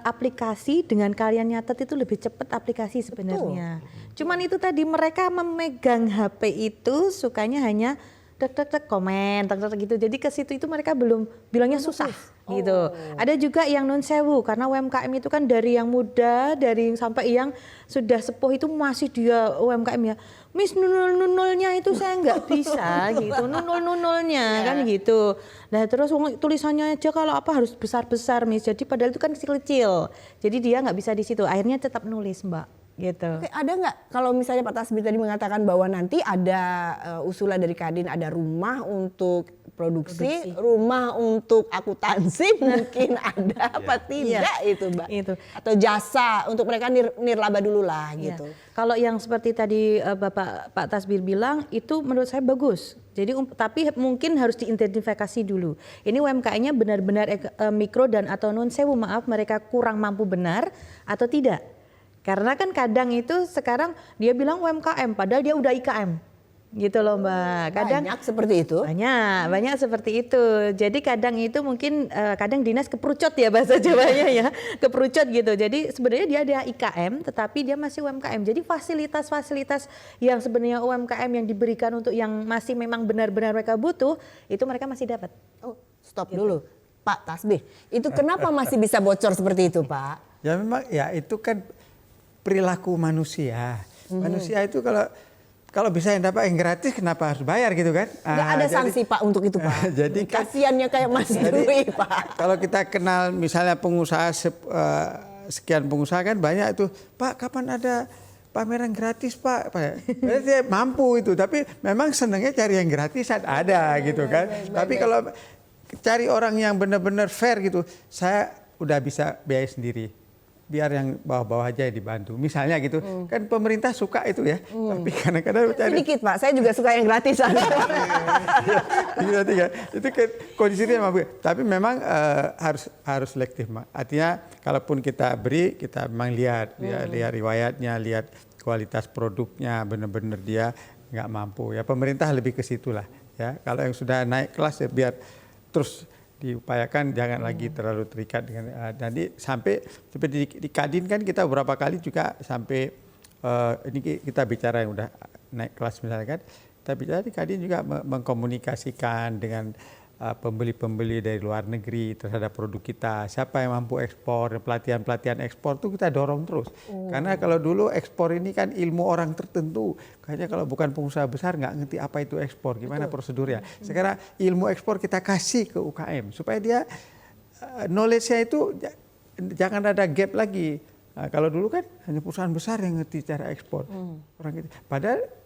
aplikasi dengan kalian nyatet itu lebih cepat aplikasi sebenarnya. Cuman itu tadi mereka memegang HP itu sukanya hanya tek komen, gitu. Jadi ke situ itu mereka belum bilangnya susah gitu. Ada juga yang non sewu karena UMKM itu kan dari yang muda, dari yang sampai yang sudah sepuh itu masih dia UMKM ya. Miss nunul-nunulnya itu saya nggak bisa gitu. Nunul-nunulnya kan gitu. Nah terus tulisannya aja kalau apa harus besar-besar Miss. Jadi padahal itu kan kecil-kecil. Jadi dia nggak bisa di situ. Akhirnya tetap nulis Mbak. Gitu. Oke, ada nggak kalau misalnya Pak Tasbih tadi mengatakan bahwa nanti ada usulan dari Kadin, ada rumah untuk produksi. Rumah untuk akuntansi mungkin ada apa tidak itu Mbak? Itu. Atau jasa untuk mereka nirlaba dulu lah gitu. Kalau yang seperti tadi Pak Tasbih bilang itu menurut saya bagus. Jadi tapi mungkin harus diidentifikasi dulu. Ini UMKM-nya benar-benar mikro dan atau non sewu, maaf mereka kurang mampu benar atau tidak. Karena kan kadang itu sekarang dia bilang UMKM padahal dia udah IKM. Gitu loh Mbak. Kadang banyak seperti itu. Banyak seperti itu. Jadi kadang itu mungkin kadang dinas keperucut ya bahasa Jawanya ya, keperucut gitu. Jadi sebenarnya dia ada IKM tetapi dia masih UMKM. Jadi fasilitas-fasilitas yang sebenarnya UMKM yang diberikan untuk yang masih memang benar-benar mereka butuh, itu mereka masih dapat. Oh, stop dulu. Pak Tasbih, itu kenapa masih bisa bocor seperti itu, Pak? Ya memang ya itu kan perilaku manusia. Manusia itu kalau bisa yang dapat yang gratis kenapa harus bayar gitu kan? Nggak ada sanksi Pak untuk itu Pak. Jadi kasiannya kayak Mas Dwi Pak. Kalau kita kenal misalnya pengusaha sekian pengusaha kan banyak itu, Pak kapan ada pameran gratis Pak? Berarti dia mampu itu, tapi memang senangnya cari yang gratisan ada gitu kan. Tapi kalau cari orang yang benar-benar fair gitu, saya udah bisa biaya sendiri. Biar yang bawah-bawah aja yang dibantu. Misalnya gitu, kan pemerintah suka itu ya. Tapi kadang-kadang sedikit Pak, saya juga suka yang gratisan. Itu kan kondisinya mampu. Tapi memang harus selektif, Mak. Artinya kalaupun kita beri, kita memang lihat riwayatnya, lihat kualitas produknya, benar-benar dia nggak mampu. Ya pemerintah lebih ke situlah. Ya kalau yang sudah naik kelas ya biar terus diupayakan jangan lagi terlalu terikat dengan jadi sampai seperti di Kadin kan kita beberapa kali juga sampai ini kita bicara yang udah naik kelas misalnya kan, kita bicara di Kadin juga mengkomunikasikan dengan pembeli-pembeli dari luar negeri terhadap produk kita, siapa yang mampu ekspor, pelatihan ekspor itu kita dorong terus. Karena kalau dulu ekspor ini kan ilmu orang tertentu, kayaknya kalau bukan pengusaha besar nggak ngerti apa itu ekspor, gimana prosedurnya. Sekarang ilmu ekspor kita kasih ke UKM supaya dia knowledge-nya itu jangan ada gap lagi. Nah, kalau dulu kan hanya perusahaan besar yang ngerti cara ekspor, orang gitu. Padahal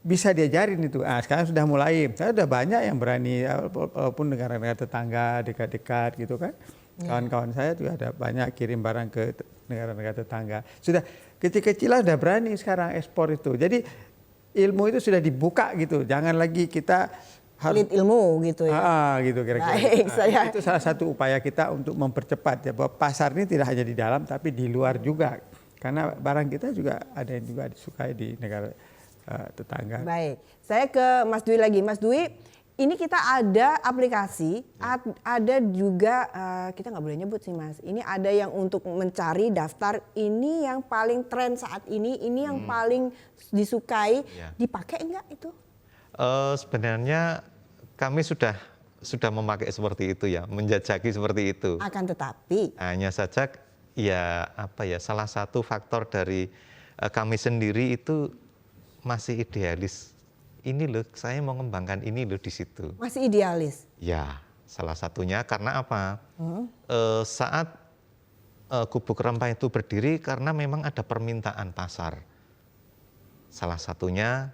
bisa diajarin itu. Sekarang sudah mulai. Saya sudah banyak yang berani, walaupun negara-negara tetangga dekat-dekat gitu kan. Kawan-kawan saya juga ada banyak kirim barang ke negara-negara tetangga. Sudah kecil-kecilan sudah berani sekarang ekspor itu. Jadi ilmu itu sudah dibuka gitu. Jangan lagi kita harus ilmu gitu ya. Gitu kira-kira. Baik, itu salah satu upaya kita untuk mempercepat ya, bahwa pasar ini tidak hanya di dalam tapi di luar juga. Karena barang kita juga ada yang juga disukai di negara tetangga. Baik, saya ke Mas Dwi lagi. Mas Dwi, ini kita ada aplikasi, ada juga kita nggak boleh nyebut sih Mas. Ini ada yang untuk mencari daftar ini yang paling tren saat ini yang paling disukai. Dipakai nggak itu? Sebenarnya kami sudah memakai seperti itu ya, menjajaki seperti itu. Akan tetapi Hanya saja ya salah satu faktor dari kami sendiri itu masih idealis. Ini loh, saya mau mengembangkan ini loh di situ. masih idealis. Ya, salah satunya karena apa? Saat Gubuk Rempah itu berdiri karena memang ada permintaan pasar. Salah satunya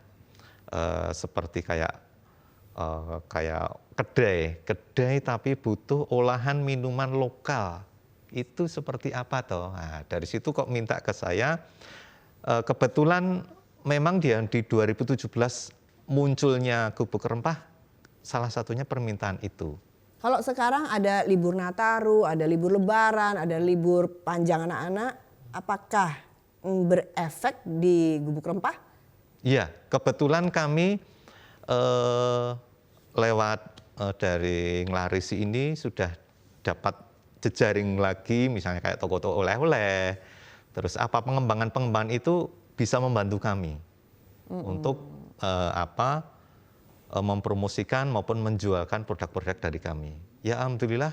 seperti kayak kedai tapi butuh olahan minuman lokal. Itu seperti apa toh? Nah, dari situ kok minta ke saya. Kebetulan memang di 2017 munculnya Gubuk Rempah, salah satunya permintaan itu. Kalau sekarang ada libur Nataru, ada libur Lebaran, ada libur panjang anak-anak, apakah berefek di Gubuk Rempah? Iya, kebetulan kami lewat dari Nglarisi ini sudah dapat jejaring lagi, misalnya kayak toko-toko oleh-oleh, terus pengembangan itu bisa membantu kami untuk mempromosikan maupun menjualkan produk-produk dari kami. Ya alhamdulillah,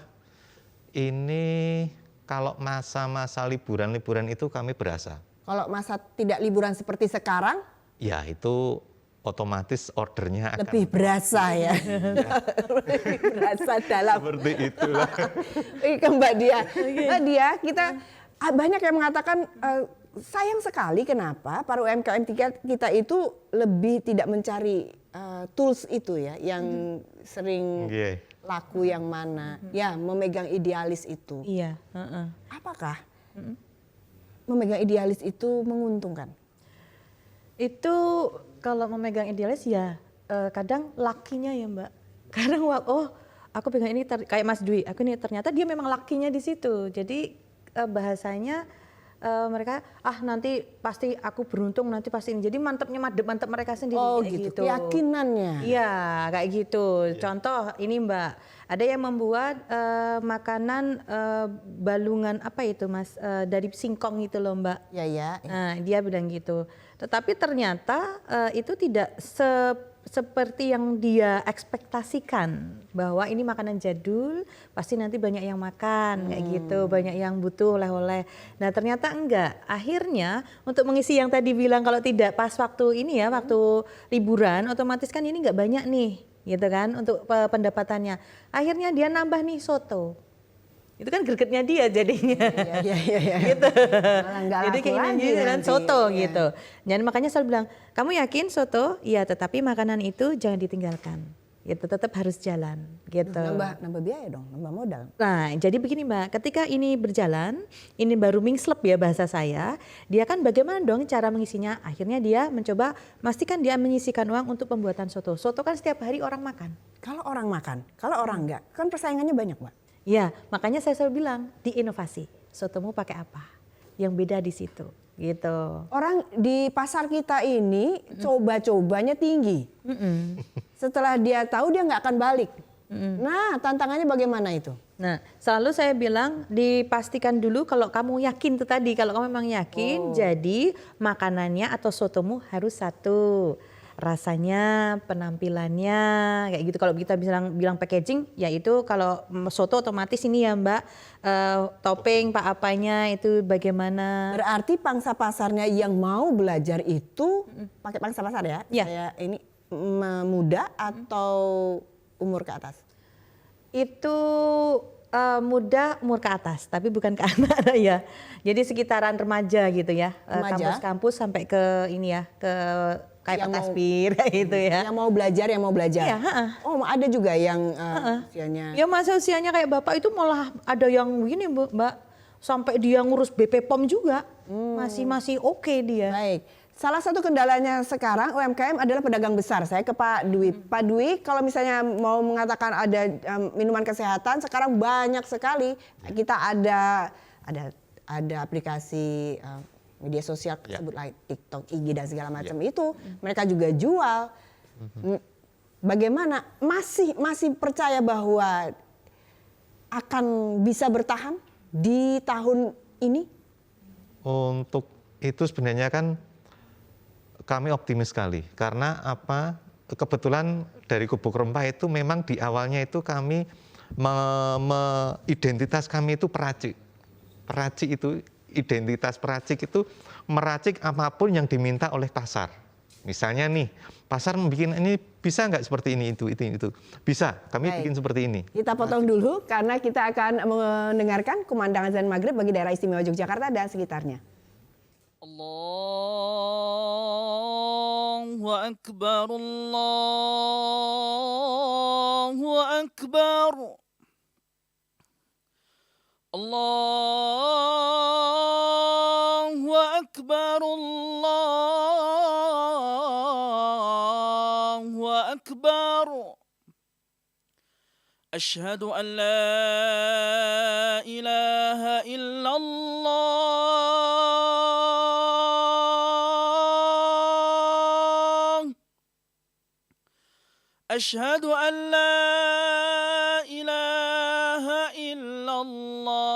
ini kalau masa-masa liburan itu kami berasa. Kalau masa tidak liburan seperti sekarang, Ya itu otomatis ordernya akan lebih berasa ya. Lebih berasa dalam. seperti itulah. Ke Mbak Dia. Mbak Dia, kita banyak yang mengatakan sayang sekali kenapa para UMKM kita itu lebih tidak mencari tools itu ya, yang sering laku yang mana, ya memegang idealis itu. Iya. Apakah memegang idealis itu menguntungkan? Itu kalau memegang idealis ya kadang lakinya ya Mbak. Kadang aku pegang ini kayak Mas Dwi, aku ini ternyata dia memang lakinya di situ. Jadi bahasanya mereka nanti pasti aku beruntung, nanti pasti ini. Jadi mantep mereka sendiri kayak gitu. Keyakinannya. Iya, kayak gitu. Contoh ini Mbak, ada yang membuat makanan balungan apa itu Mas, dari singkong itu loh Mbak. Ya. Nah, dia bilang gitu. Tetapi ternyata itu tidak seperti yang dia ekspektasikan, bahwa ini makanan jadul pasti nanti banyak yang makan kayak gitu, banyak yang butuh oleh-oleh. Nah ternyata enggak. Akhirnya untuk mengisi yang tadi bilang kalau tidak pas waktu ini ya, waktu liburan, otomatis kan ini enggak banyak nih, gitu kan untuk pendapatannya. Akhirnya dia nambah nih soto. Itu kan gregetnya dia jadinya. Iya. Gitu. Malah Jadi keinginan dia kan soto gitu. Dan makanya saya bilang, kamu yakin soto? Iya, tetapi makanan itu jangan ditinggalkan. Gitu, tetap harus jalan gitu. Nambah biaya dong, nambah modal. Nah, jadi begini Mbak, ketika ini berjalan, ini baru mingslep ya bahasa saya, dia kan bagaimana dong cara mengisinya? Akhirnya dia mencoba pastikan dia menyisikan uang untuk pembuatan soto. Soto kan setiap hari orang makan. Kalau orang makan, kalau orang enggak, kan persaingannya banyak Mbak. Ya, makanya saya selalu bilang diinovasi. Sotomu pakai apa? Yang beda di situ, gitu. Orang di pasar kita ini coba-cobanya tinggi. Setelah dia tahu dia nggak akan balik. Nah, tantangannya bagaimana itu? Nah, selalu saya bilang dipastikan dulu kalau kamu yakin itu tadi, kalau kamu memang yakin, jadi makanannya atau sotomu harus satu. Rasanya, penampilannya, kayak gitu. Kalau kita bilang packaging, yaitu kalau soto otomatis ini ya Mbak, topping, apanya itu bagaimana. Berarti pangsa pasarnya yang mau belajar itu pakai pangsa pasar ya? Ya. Saya ini muda atau umur ke atas? Itu muda umur ke atas, tapi bukan ke anak ya. Jadi sekitaran remaja gitu ya, kampus-kampus sampai ke ini ya, ke kayak petaspir gitu ya. Yang mau belajar. Iya, Oh, ada juga yang usianya. Ya masa usianya kayak Bapak itu malah ada yang begini Mbak, sampai dia ngurus BP POM juga. Masih oke dia. Baik. Salah satu kendalanya sekarang UMKM adalah pedagang besar. Saya ke Pak Dwi. Pak Dwi, kalau misalnya mau mengatakan ada minuman kesehatan, sekarang banyak sekali. Kita ada aplikasi media sosial, sebutlah TikTok, IG dan segala macam itu. Mereka juga jual. Bagaimana? Masih percaya bahwa akan bisa bertahan di tahun ini? Untuk itu sebenarnya kan kami optimis sekali karena kebetulan dari Gubuk Rempah itu memang di awalnya itu kami identitas kami itu peracik. Peracik itu, identitas peracik itu meracik apapun yang diminta oleh pasar. Misalnya nih, pasar membuat ini bisa nggak seperti ini, itu. Bisa, kami bikin seperti ini. Kita potong dulu karena kita akan mendengarkan kumandang azan maghrib bagi daerah istimewa Yogyakarta dan sekitarnya. Allahu Akbar, Allahu Akbar. Allahu Akbar, Allahu Akbar. Asyhadu an la ilaha illallah. Asyhadu an la ilaha illallah.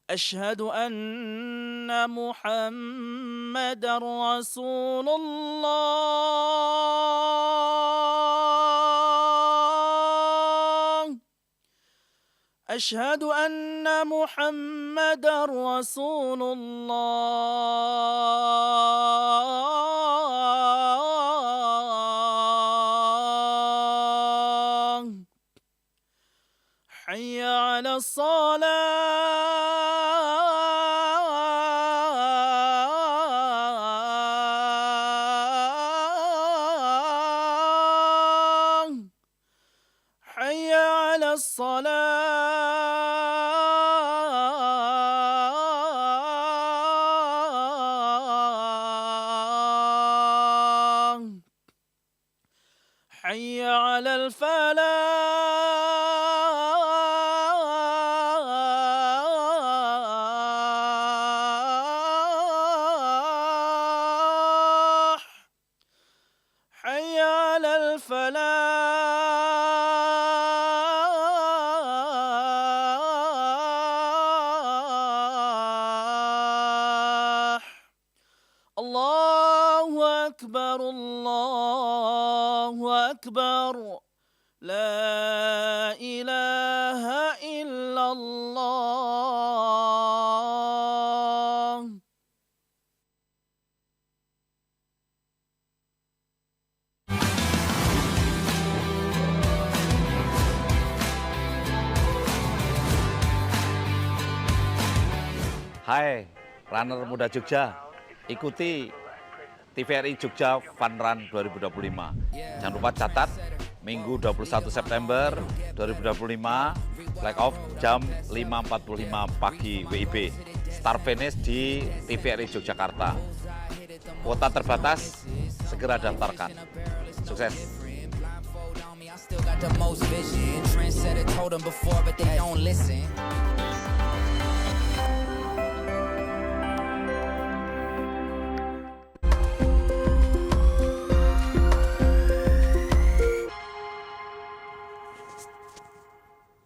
Asyhadu anna Muhammadar Rasulullah. Asyhadu anna Muhammadar Rasulullah. Hayya 'ala salah. Hayya 'ala salah. Hayya 'alal falah. Hayya 'alal falah. Allahu Akbar, Allahu Akbar. La ilaha illallah. Hai, runner muda Jogja, ikuti TVRI Jogja Fun Run 2025. Jangan lupa catat, Minggu 21 September 2025, flag off jam 5.45 pagi WIB. Start finish di TVRI Yogyakarta. Kuota terbatas, segera daftarkan. Sukses!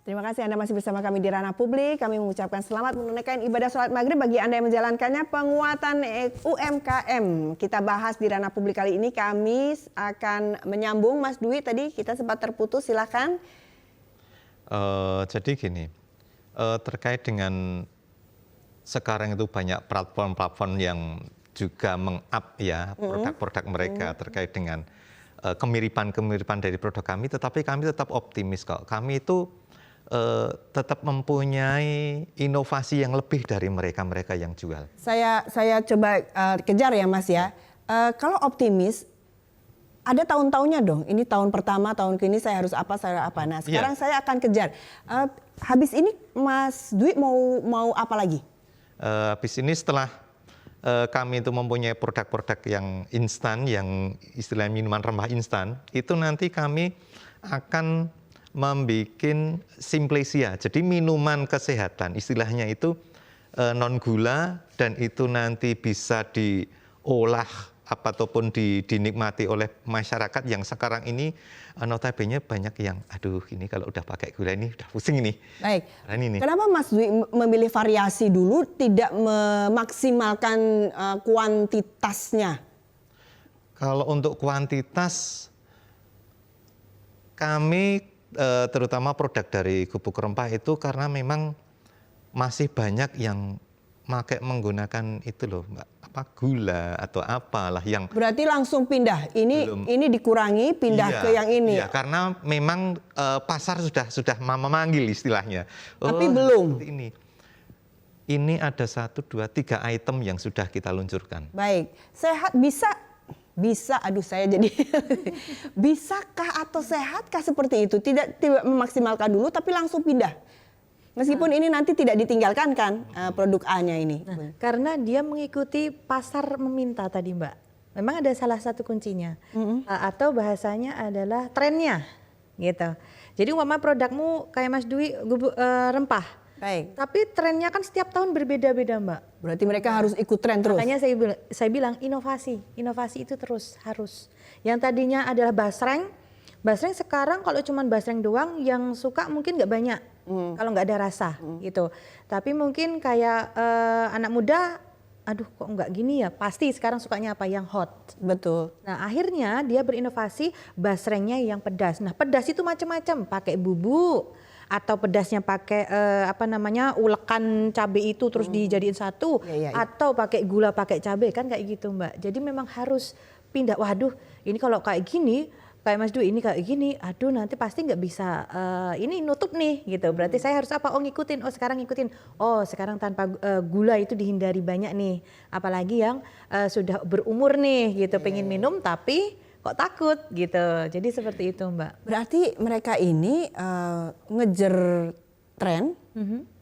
Terima kasih Anda masih bersama kami di Ranah Publik. Kami mengucapkan selamat menunaikan ibadah sholat maghrib bagi Anda yang menjalankannya. Penguatan UMKM kita bahas di Ranah Publik kali ini. Kami akan menyambung Mas Dwi, tadi kita sempat terputus, silakan. Jadi gini, terkait dengan sekarang itu banyak platform-platform yang juga meng-up ya produk-produk mereka terkait dengan kemiripan-kemiripan dari produk kami, tetapi kami tetap optimis kok. Kami itu tetap mempunyai inovasi yang lebih dari mereka yang jual. Saya coba kejar ya Mas ya. Kalau optimis, ada tahun-tahunnya dong. Ini tahun pertama, tahun kini saya harus apa. Nah sekarang saya akan kejar. Habis ini Mas Dwi mau apa lagi? Habis ini setelah kami itu mempunyai produk-produk yang instan, yang istilahnya minuman rempah instan, itu nanti kami akan membuat Simplesia, jadi minuman kesehatan, istilahnya itu non gula, dan itu nanti bisa diolah ataupun dinikmati oleh masyarakat yang sekarang ini notabene banyak yang aduh ini kalau udah pakai gula ini udah pusing ini. Baik. Nah, ini nih. Kenapa Mas Dwi memilih variasi dulu, tidak memaksimalkan kuantitasnya? Kalau untuk kuantitas kami terutama produk dari Gubuk Rempah itu karena memang masih banyak yang menggunakan itu loh Mbak, apa gula atau apalah yang Berarti langsung pindah. Ini dikurangi, pindah Iya, ke yang ini. Iya, karena memang pasar sudah memanggil istilahnya. Tapi belum. Seperti ini ada 1, 2, 3 item yang sudah kita luncurkan. Baik, sehat bisa, aduh saya jadi bisakah atau sehatkah seperti itu? Tidak memaksimalkan dulu tapi langsung pindah. Meskipun ini nanti tidak ditinggalkan kan produk A-nya ini. Nah, karena dia mengikuti pasar meminta tadi Mbak. Memang ada salah satu kuncinya. Atau bahasanya adalah trennya gitu. Jadi umpama produkmu kayak Mas Dwi rempah. Baik. Tapi trennya kan setiap tahun berbeda-beda Mbak. Berarti mereka harus ikut tren terus. Makanya saya bilang inovasi itu terus harus. Yang tadinya adalah basreng sekarang kalau cuma basreng doang yang suka mungkin nggak banyak. Kalau nggak ada rasa gitu. Tapi mungkin kayak anak muda, aduh kok nggak gini ya, pasti sekarang sukanya apa yang hot. Betul. Nah akhirnya dia berinovasi basrengnya yang pedas. Nah pedas itu macam-macam, pakai bubuk atau pedasnya pakai ulekan cabai itu terus dijadiin satu, atau pakai gula pakai cabai kan kayak gitu Mbak. Jadi memang harus pindah. Waduh ini kalau kayak gini kayak Mas Dwi ini kayak gini, aduh nanti pasti nggak bisa ini nutup nih gitu. Berarti saya harus apa? Oh ngikutin, oh sekarang ngikutin. Oh sekarang tanpa gula itu dihindari banyak nih. Apalagi yang sudah berumur nih gitu, pengen minum tapi kok takut gitu. Jadi seperti itu Mbak. Berarti mereka ini ngejar tren,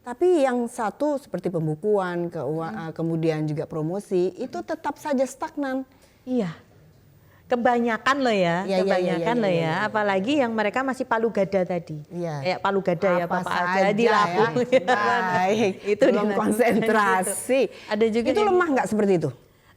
tapi yang satu seperti pembukuan, kemudian juga promosi itu tetap saja stagnan. Iya. Kebanyakan loh ya, apalagi yang mereka masih palu gada tadi. Kayak palu gada ya apa aja dilaku. Baik, itu belum konsentrasi. Ada juga itu lemah nggak seperti itu?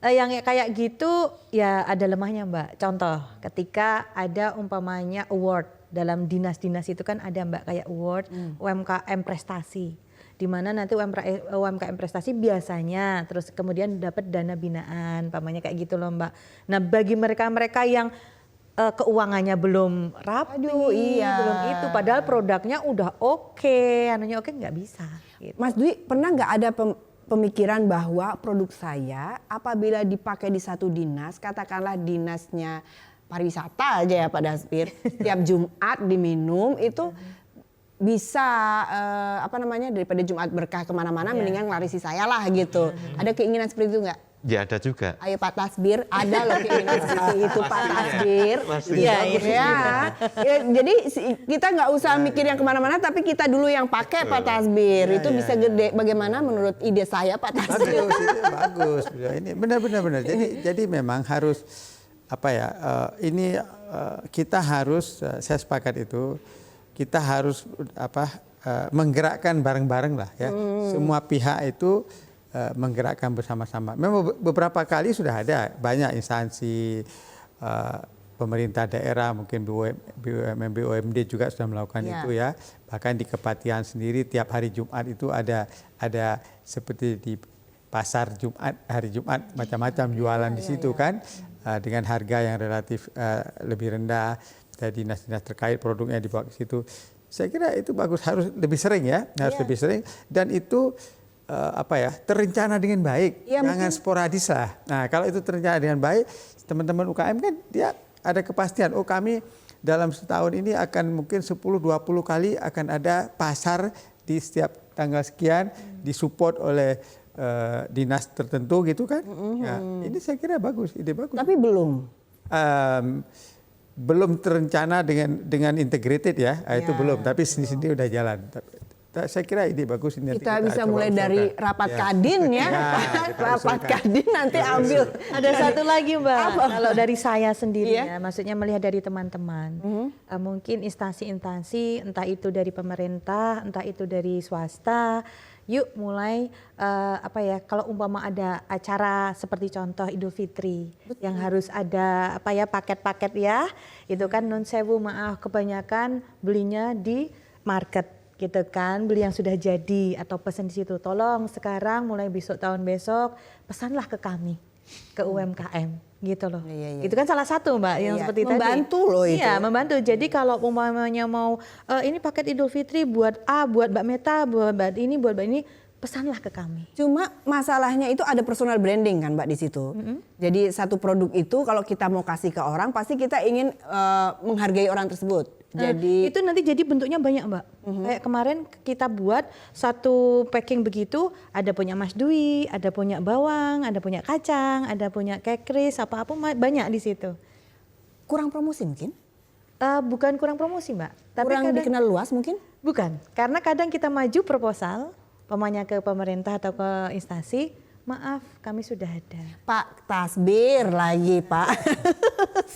Yang kayak gitu ya ada lemahnya Mbak. Contoh ketika ada umpamanya award dalam dinas-dinas itu kan ada Mbak kayak award UMKM prestasi. Di mana nanti UMKM prestasi biasanya terus kemudian dapat dana binaan, umpamanya kayak gitu loh Mbak. Nah bagi mereka-mereka yang keuangannya belum rapi, belum itu, padahal produknya udah oke, anunya oke nggak bisa. Gitu. Mas Dwi pernah nggak ada pemikiran bahwa produk saya apabila dipakai di satu dinas, katakanlah dinasnya pariwisata aja ya Pak Dasbir, tiap Jumat diminum itu bisa daripada Jumat berkah kemana-mana mendingan ngelarisi saya lah gitu. Ada keinginan seperti itu nggak? Ya ada juga. Ayo Pak Tasbir, ada loh keinginan seperti itu Pak Tasbir. Iya. Jadi kita nggak usah mikir yang kemana-mana, tapi kita dulu yang pakai Pak Tasbir. Itu bisa gede. Bagaimana menurut ide saya Pak Tasbir? Bagus. Ini benar. Jadi memang harus kita harus, saya sepakat itu. Kita harus menggerakkan bareng-bareng lah ya. Semua pihak itu menggerakkan bersama-sama. Memang beberapa kali sudah ada banyak instansi pemerintah daerah, mungkin BUMN, BUMD juga sudah melakukan itu ya. Bahkan di Kepatihan sendiri tiap hari Jumat itu ada seperti di pasar Jumat, hari Jumat macam-macam jualan di situ kan dengan harga yang relatif lebih rendah. Dari dinas-dinas terkait produknya dibawa ke situ. Saya kira itu bagus, harus lebih sering ya, lebih sering dan itu terencana dengan baik, jangan sporadis lah. Nah kalau itu terencana dengan baik, teman-teman UKM kan dia ada kepastian. Oh kami dalam setahun ini akan mungkin 10-20 kali akan ada pasar di setiap tanggal sekian, disupport oleh dinas tertentu gitu kan. Ya, ini saya kira bagus, ide bagus. Tapi belum terencana dengan integrated ya, itu belum. Tapi sendiri udah jalan. Saya kira ide bagus ini. Kita bisa mulai dari rapat kadin ya, rapat kadin nanti ambil. Ada satu lagi Mbak, kalau dari saya sendiri ya, maksudnya melihat dari teman-teman, mungkin instansi-instansi, entah itu dari pemerintah, entah itu dari swasta, yuk mulai kalau umpama ada acara seperti contoh Idul Fitri yang harus ada paket-paket ya, itu kan nun sewu maaf kebanyakan belinya di market gitu kan, beli yang sudah jadi atau pesan di situ. Tolong sekarang mulai besok tahun besok pesanlah ke kami, ke UMKM. Gitu loh. Iya. Itu kan salah satu Mbak yang seperti membantu tadi. Loh itu. Iya, membantu. Jadi kalau umpamanya mau ini paket Idul Fitri buat A, buat Mbak Meta, buat Mbak ini, pesanlah ke kami. Cuma masalahnya itu ada personal branding kan Mbak di situ. Jadi satu produk itu kalau kita mau kasih ke orang pasti kita ingin menghargai orang tersebut. Jadi itu nanti jadi bentuknya banyak Mbak. Kayak kemarin kita buat satu packing begitu, ada punya Mas Dwi, ada punya bawang, ada punya kacang, ada punya kekris, apa-apa banyak di situ. kurang promosi mungkin? Bukan kurang promosi Mbak. Tapi Kurang dikenal luas mungkin? Bukan, karena kadang kita maju proposal, pemanya ke pemerintah atau ke instansi, maaf kami sudah ada. Pak tasbir lagi Pak.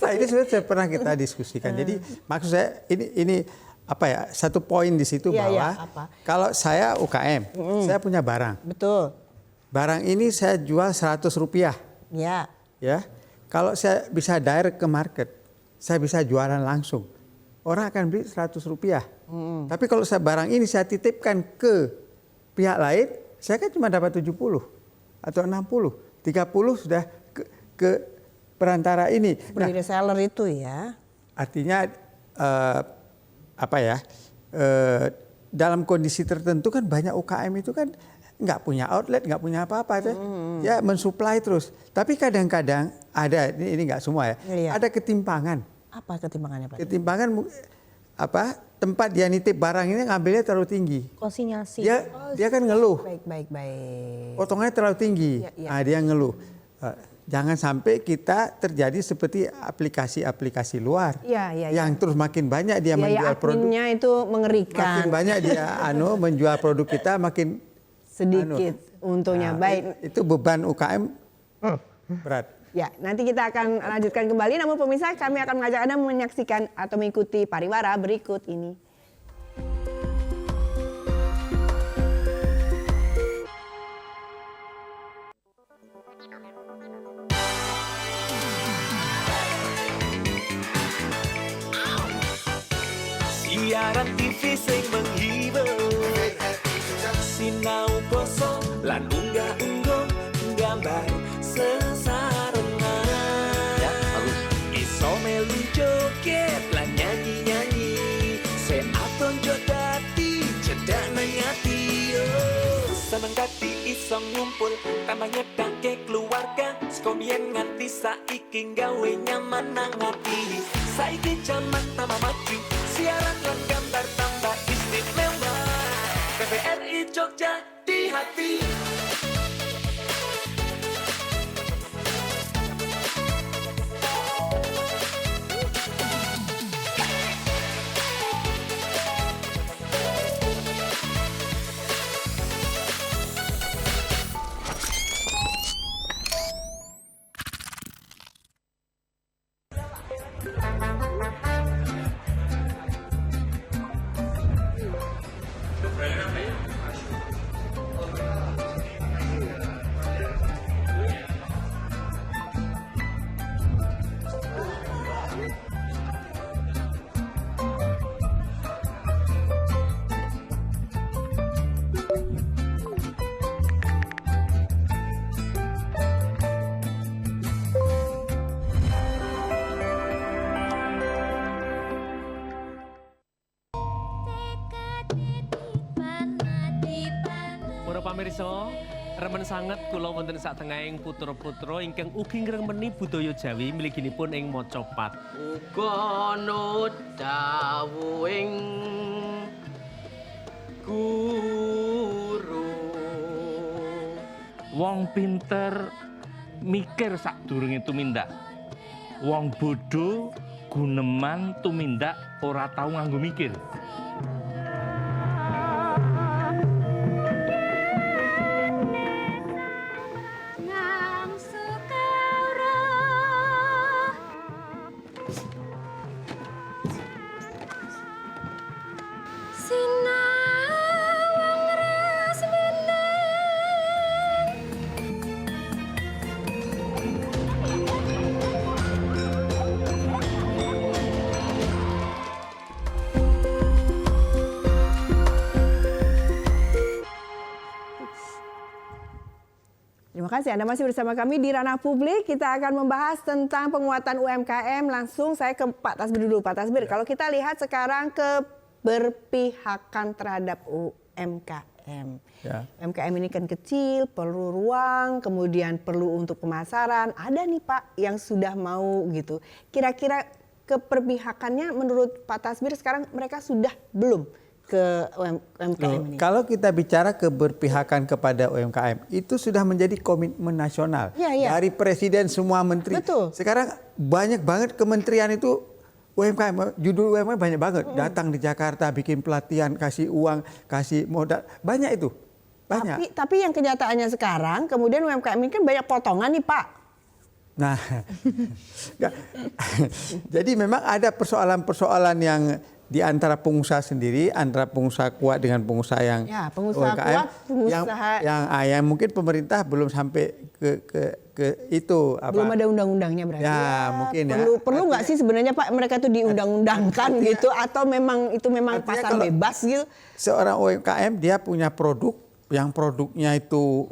Nah, ini sebenarnya pernah kita diskusikan. Jadi maksud saya ini satu poin di situ bahwa kalau saya UKM, saya punya barang. Betul. Barang ini saya jual 100 rupiah. Ya. Ya, kalau saya bisa direct ke market, saya bisa jualan langsung. Orang akan beli 100 rupiah. Tapi kalau barang ini saya titipkan ke pihak lain, saya kan cuma dapat 70 atau 60. 30 sudah ke perantara ini. Seperti reseller itu ya. Artinya dalam kondisi tertentu kan banyak UKM itu kan nggak punya outlet, nggak punya apa-apa, ya mensuplai terus. Tapi kadang-kadang ada, ini nggak semua ya, ada ketimpangan. Apa ketimpangannya Pak? Ketimpangan tempat dia nitip barang ini ngambilnya terlalu tinggi. Konsinyasi. Dia kan ngeluh. Baik. Potongannya terlalu tinggi. Nah, dia ngeluh. Jangan sampai kita terjadi seperti aplikasi-aplikasi luar yang terus makin banyak dia menjual produk. Adminnya itu mengerikan. Makin banyak dia menjual produk kita makin sedikit untungnya. Baik. Itu beban UKM berat. Ya, nanti kita akan lanjutkan kembali. Namun pemirsa, kami akan mengajak Anda menyaksikan atau mengikuti pariwara berikut ini. Siaran TV sing menghibur, sinau poso lan unggah-ungguh gambar sesarengan. Iso melu joget lan nyanyi-nyanyi, seaton jo dadi cedak nang ati. Seneng dadi iso ngumpul, tambah nyedake keluarga. Sekomian nganti saiki gawe nyaman nang ati. Saiki jaman tambah maju, siaran lan gambar tambah istimewa. TVRI Jogja di hati. Pamirsa, remen sanget kula wonten satengahing putra-putra ingkang ugi ngremeni budaya Jawi mliginipun ing Macapat. Uga nut dawuhing guru. Wong pinter mikir sadurunge tumindak. Wong bodho guneman tumindak ora tau nganggo mikir. Terima kasih Anda masih bersama kami di Ranah Publik. Kita akan membahas tentang penguatan UMKM. Langsung saya ke Pak Tasbir dulu. Pak Tasbir, kalau kita lihat sekarang keberpihakan terhadap UMKM. UMKM ini kan kecil, perlu ruang, kemudian perlu untuk pemasaran. Ada nih Pak yang sudah mau gitu. Kira-kira keberpihakannya menurut Pak Tasbir sekarang mereka sudah belum ke UMKM ini? Kalau kita bicara keberpihakan kepada UMKM, itu sudah menjadi komitmen nasional dari presiden semua menteri. Betul. Sekarang banyak banget kementerian itu UMKM, judul UMKM banyak banget. Datang di Jakarta, bikin pelatihan, kasih uang, kasih modal, banyak itu. Banyak. Tapi yang kenyataannya sekarang, kemudian UMKM ini kan banyak potongan nih Pak. Nah, jadi memang ada persoalan-persoalan yang di antara pengusaha sendiri, antara pengusaha kuat dengan pengusaha yang pengusaha UMKM, kuat, pengusaha yang mungkin pemerintah belum sampai ke itu. Belum ada undang-undangnya berarti. Mungkin perlu nggak sih sebenarnya Pak mereka itu diundang-undangkan gitu, atau memang itu memang pasar bebas gitu? Seorang UMKM dia punya produk yang produknya itu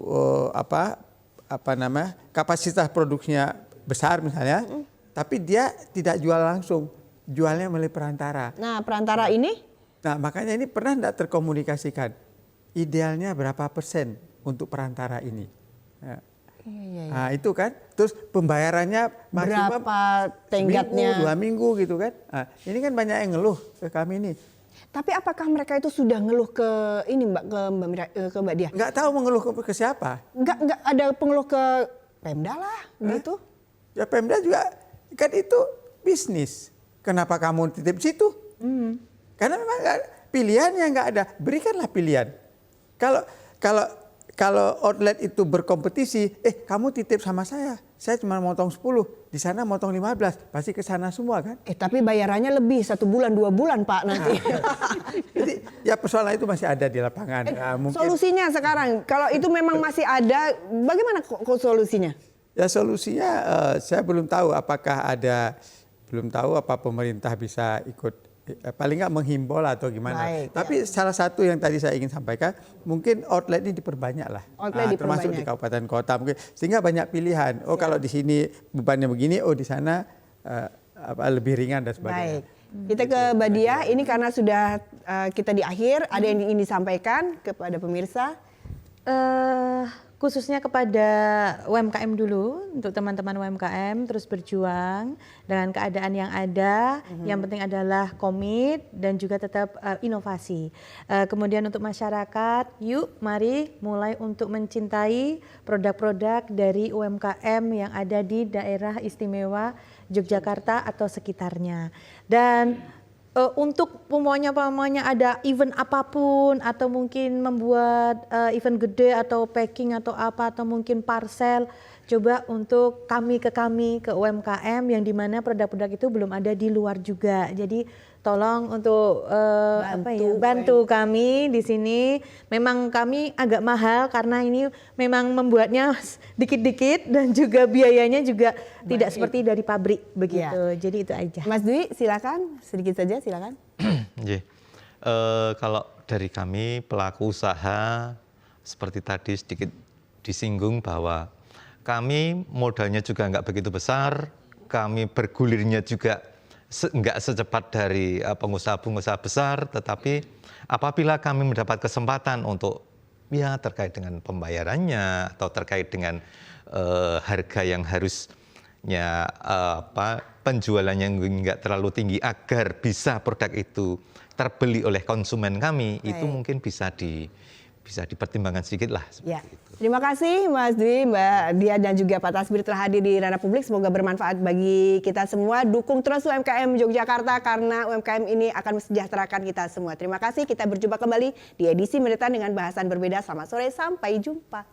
kapasitas produksinya besar misalnya, tapi dia tidak jual langsung. Jualnya melalui perantara. Nah, perantara ini? Nah, makanya ini pernah tidak terkomunikasikan. Idealnya berapa persen untuk perantara ini? Nah, itu kan. Terus pembayarannya maksimum berapa tenggatnya? Seminggu, 2 minggu gitu kan. Nah, ini kan banyak yang ngeluh ke kami ini. Tapi apakah mereka itu sudah ngeluh ke ini Mbak, ke Mbak Dia? Nggak tahu mengeluh ke siapa. Nggak ada pengeluh ke Pemda lah gitu. Ya Pemda juga kan itu bisnis. Kenapa kamu titip situ? Karena memang pilihannya nggak ada. Berikanlah pilihan. Kalau outlet itu berkompetisi, kamu titip sama saya cuma motong 10, di sana motong 15, pasti ke sana semua kan? Tapi bayarannya lebih 1 bulan 2 bulan Pak nanti. Jadi ya persoalan itu masih ada di lapangan. Mungkin solusinya sekarang, kalau itu memang masih ada, bagaimana solusinya? Ya solusinya saya belum tahu apa pemerintah bisa ikut, paling nggak menghimbau atau gimana. Tapi salah satu yang tadi saya ingin sampaikan, mungkin outlet ini diperbanyak lah, termasuk di kabupaten kota, mungkin sehingga banyak pilihan. Kalau di sini bebannya begini, di sana lebih ringan dan sebagainya. Baik, kita ke Mbak Dia. Ini karena sudah kita di akhir, ada yang ingin disampaikan kepada pemirsa? Khususnya kepada UMKM dulu, untuk teman-teman UMKM terus berjuang dengan keadaan yang ada. Yang penting adalah komit dan juga tetap inovasi. Kemudian untuk masyarakat, yuk mari mulai untuk mencintai produk-produk dari UMKM yang ada di daerah istimewa Yogyakarta atau sekitarnya. Dan untuk pokoknya ada event apapun atau mungkin membuat event gede atau packing atau apa, atau mungkin parcel, coba untuk kami ke UMKM yang dimana produk-produk itu belum ada di luar juga. Jadi tolong untuk bantu kami di sini. Memang kami agak mahal karena ini memang membuatnya dikit-dikit dan juga biayanya juga tidak seperti dari pabrik begitu. Jadi itu aja. Mas Dwi, silakan sedikit saja, silakan. Kalau dari kami pelaku usaha, seperti tadi sedikit disinggung bahwa kami modalnya juga nggak begitu besar, kami bergulirnya juga nggak secepat dari pengusaha-pengusaha besar, tetapi apabila kami mendapat kesempatan untuk terkait dengan pembayarannya atau terkait dengan harga yang harusnya penjualannya nggak terlalu tinggi agar bisa produk itu terbeli oleh konsumen kami, itu mungkin bisa dipertimbangkan sedikit lah. Terima kasih Mas Dwi, Mbak Dia dan juga Pak Tasbir telah hadir di Ranah Publik. Semoga bermanfaat bagi kita semua. Dukung terus UMKM Yogyakarta karena UMKM ini akan mesejahterakan kita semua. Terima kasih, kita berjumpa kembali di edisi Mendetan dengan bahasan berbeda. Selamat sore, sampai jumpa.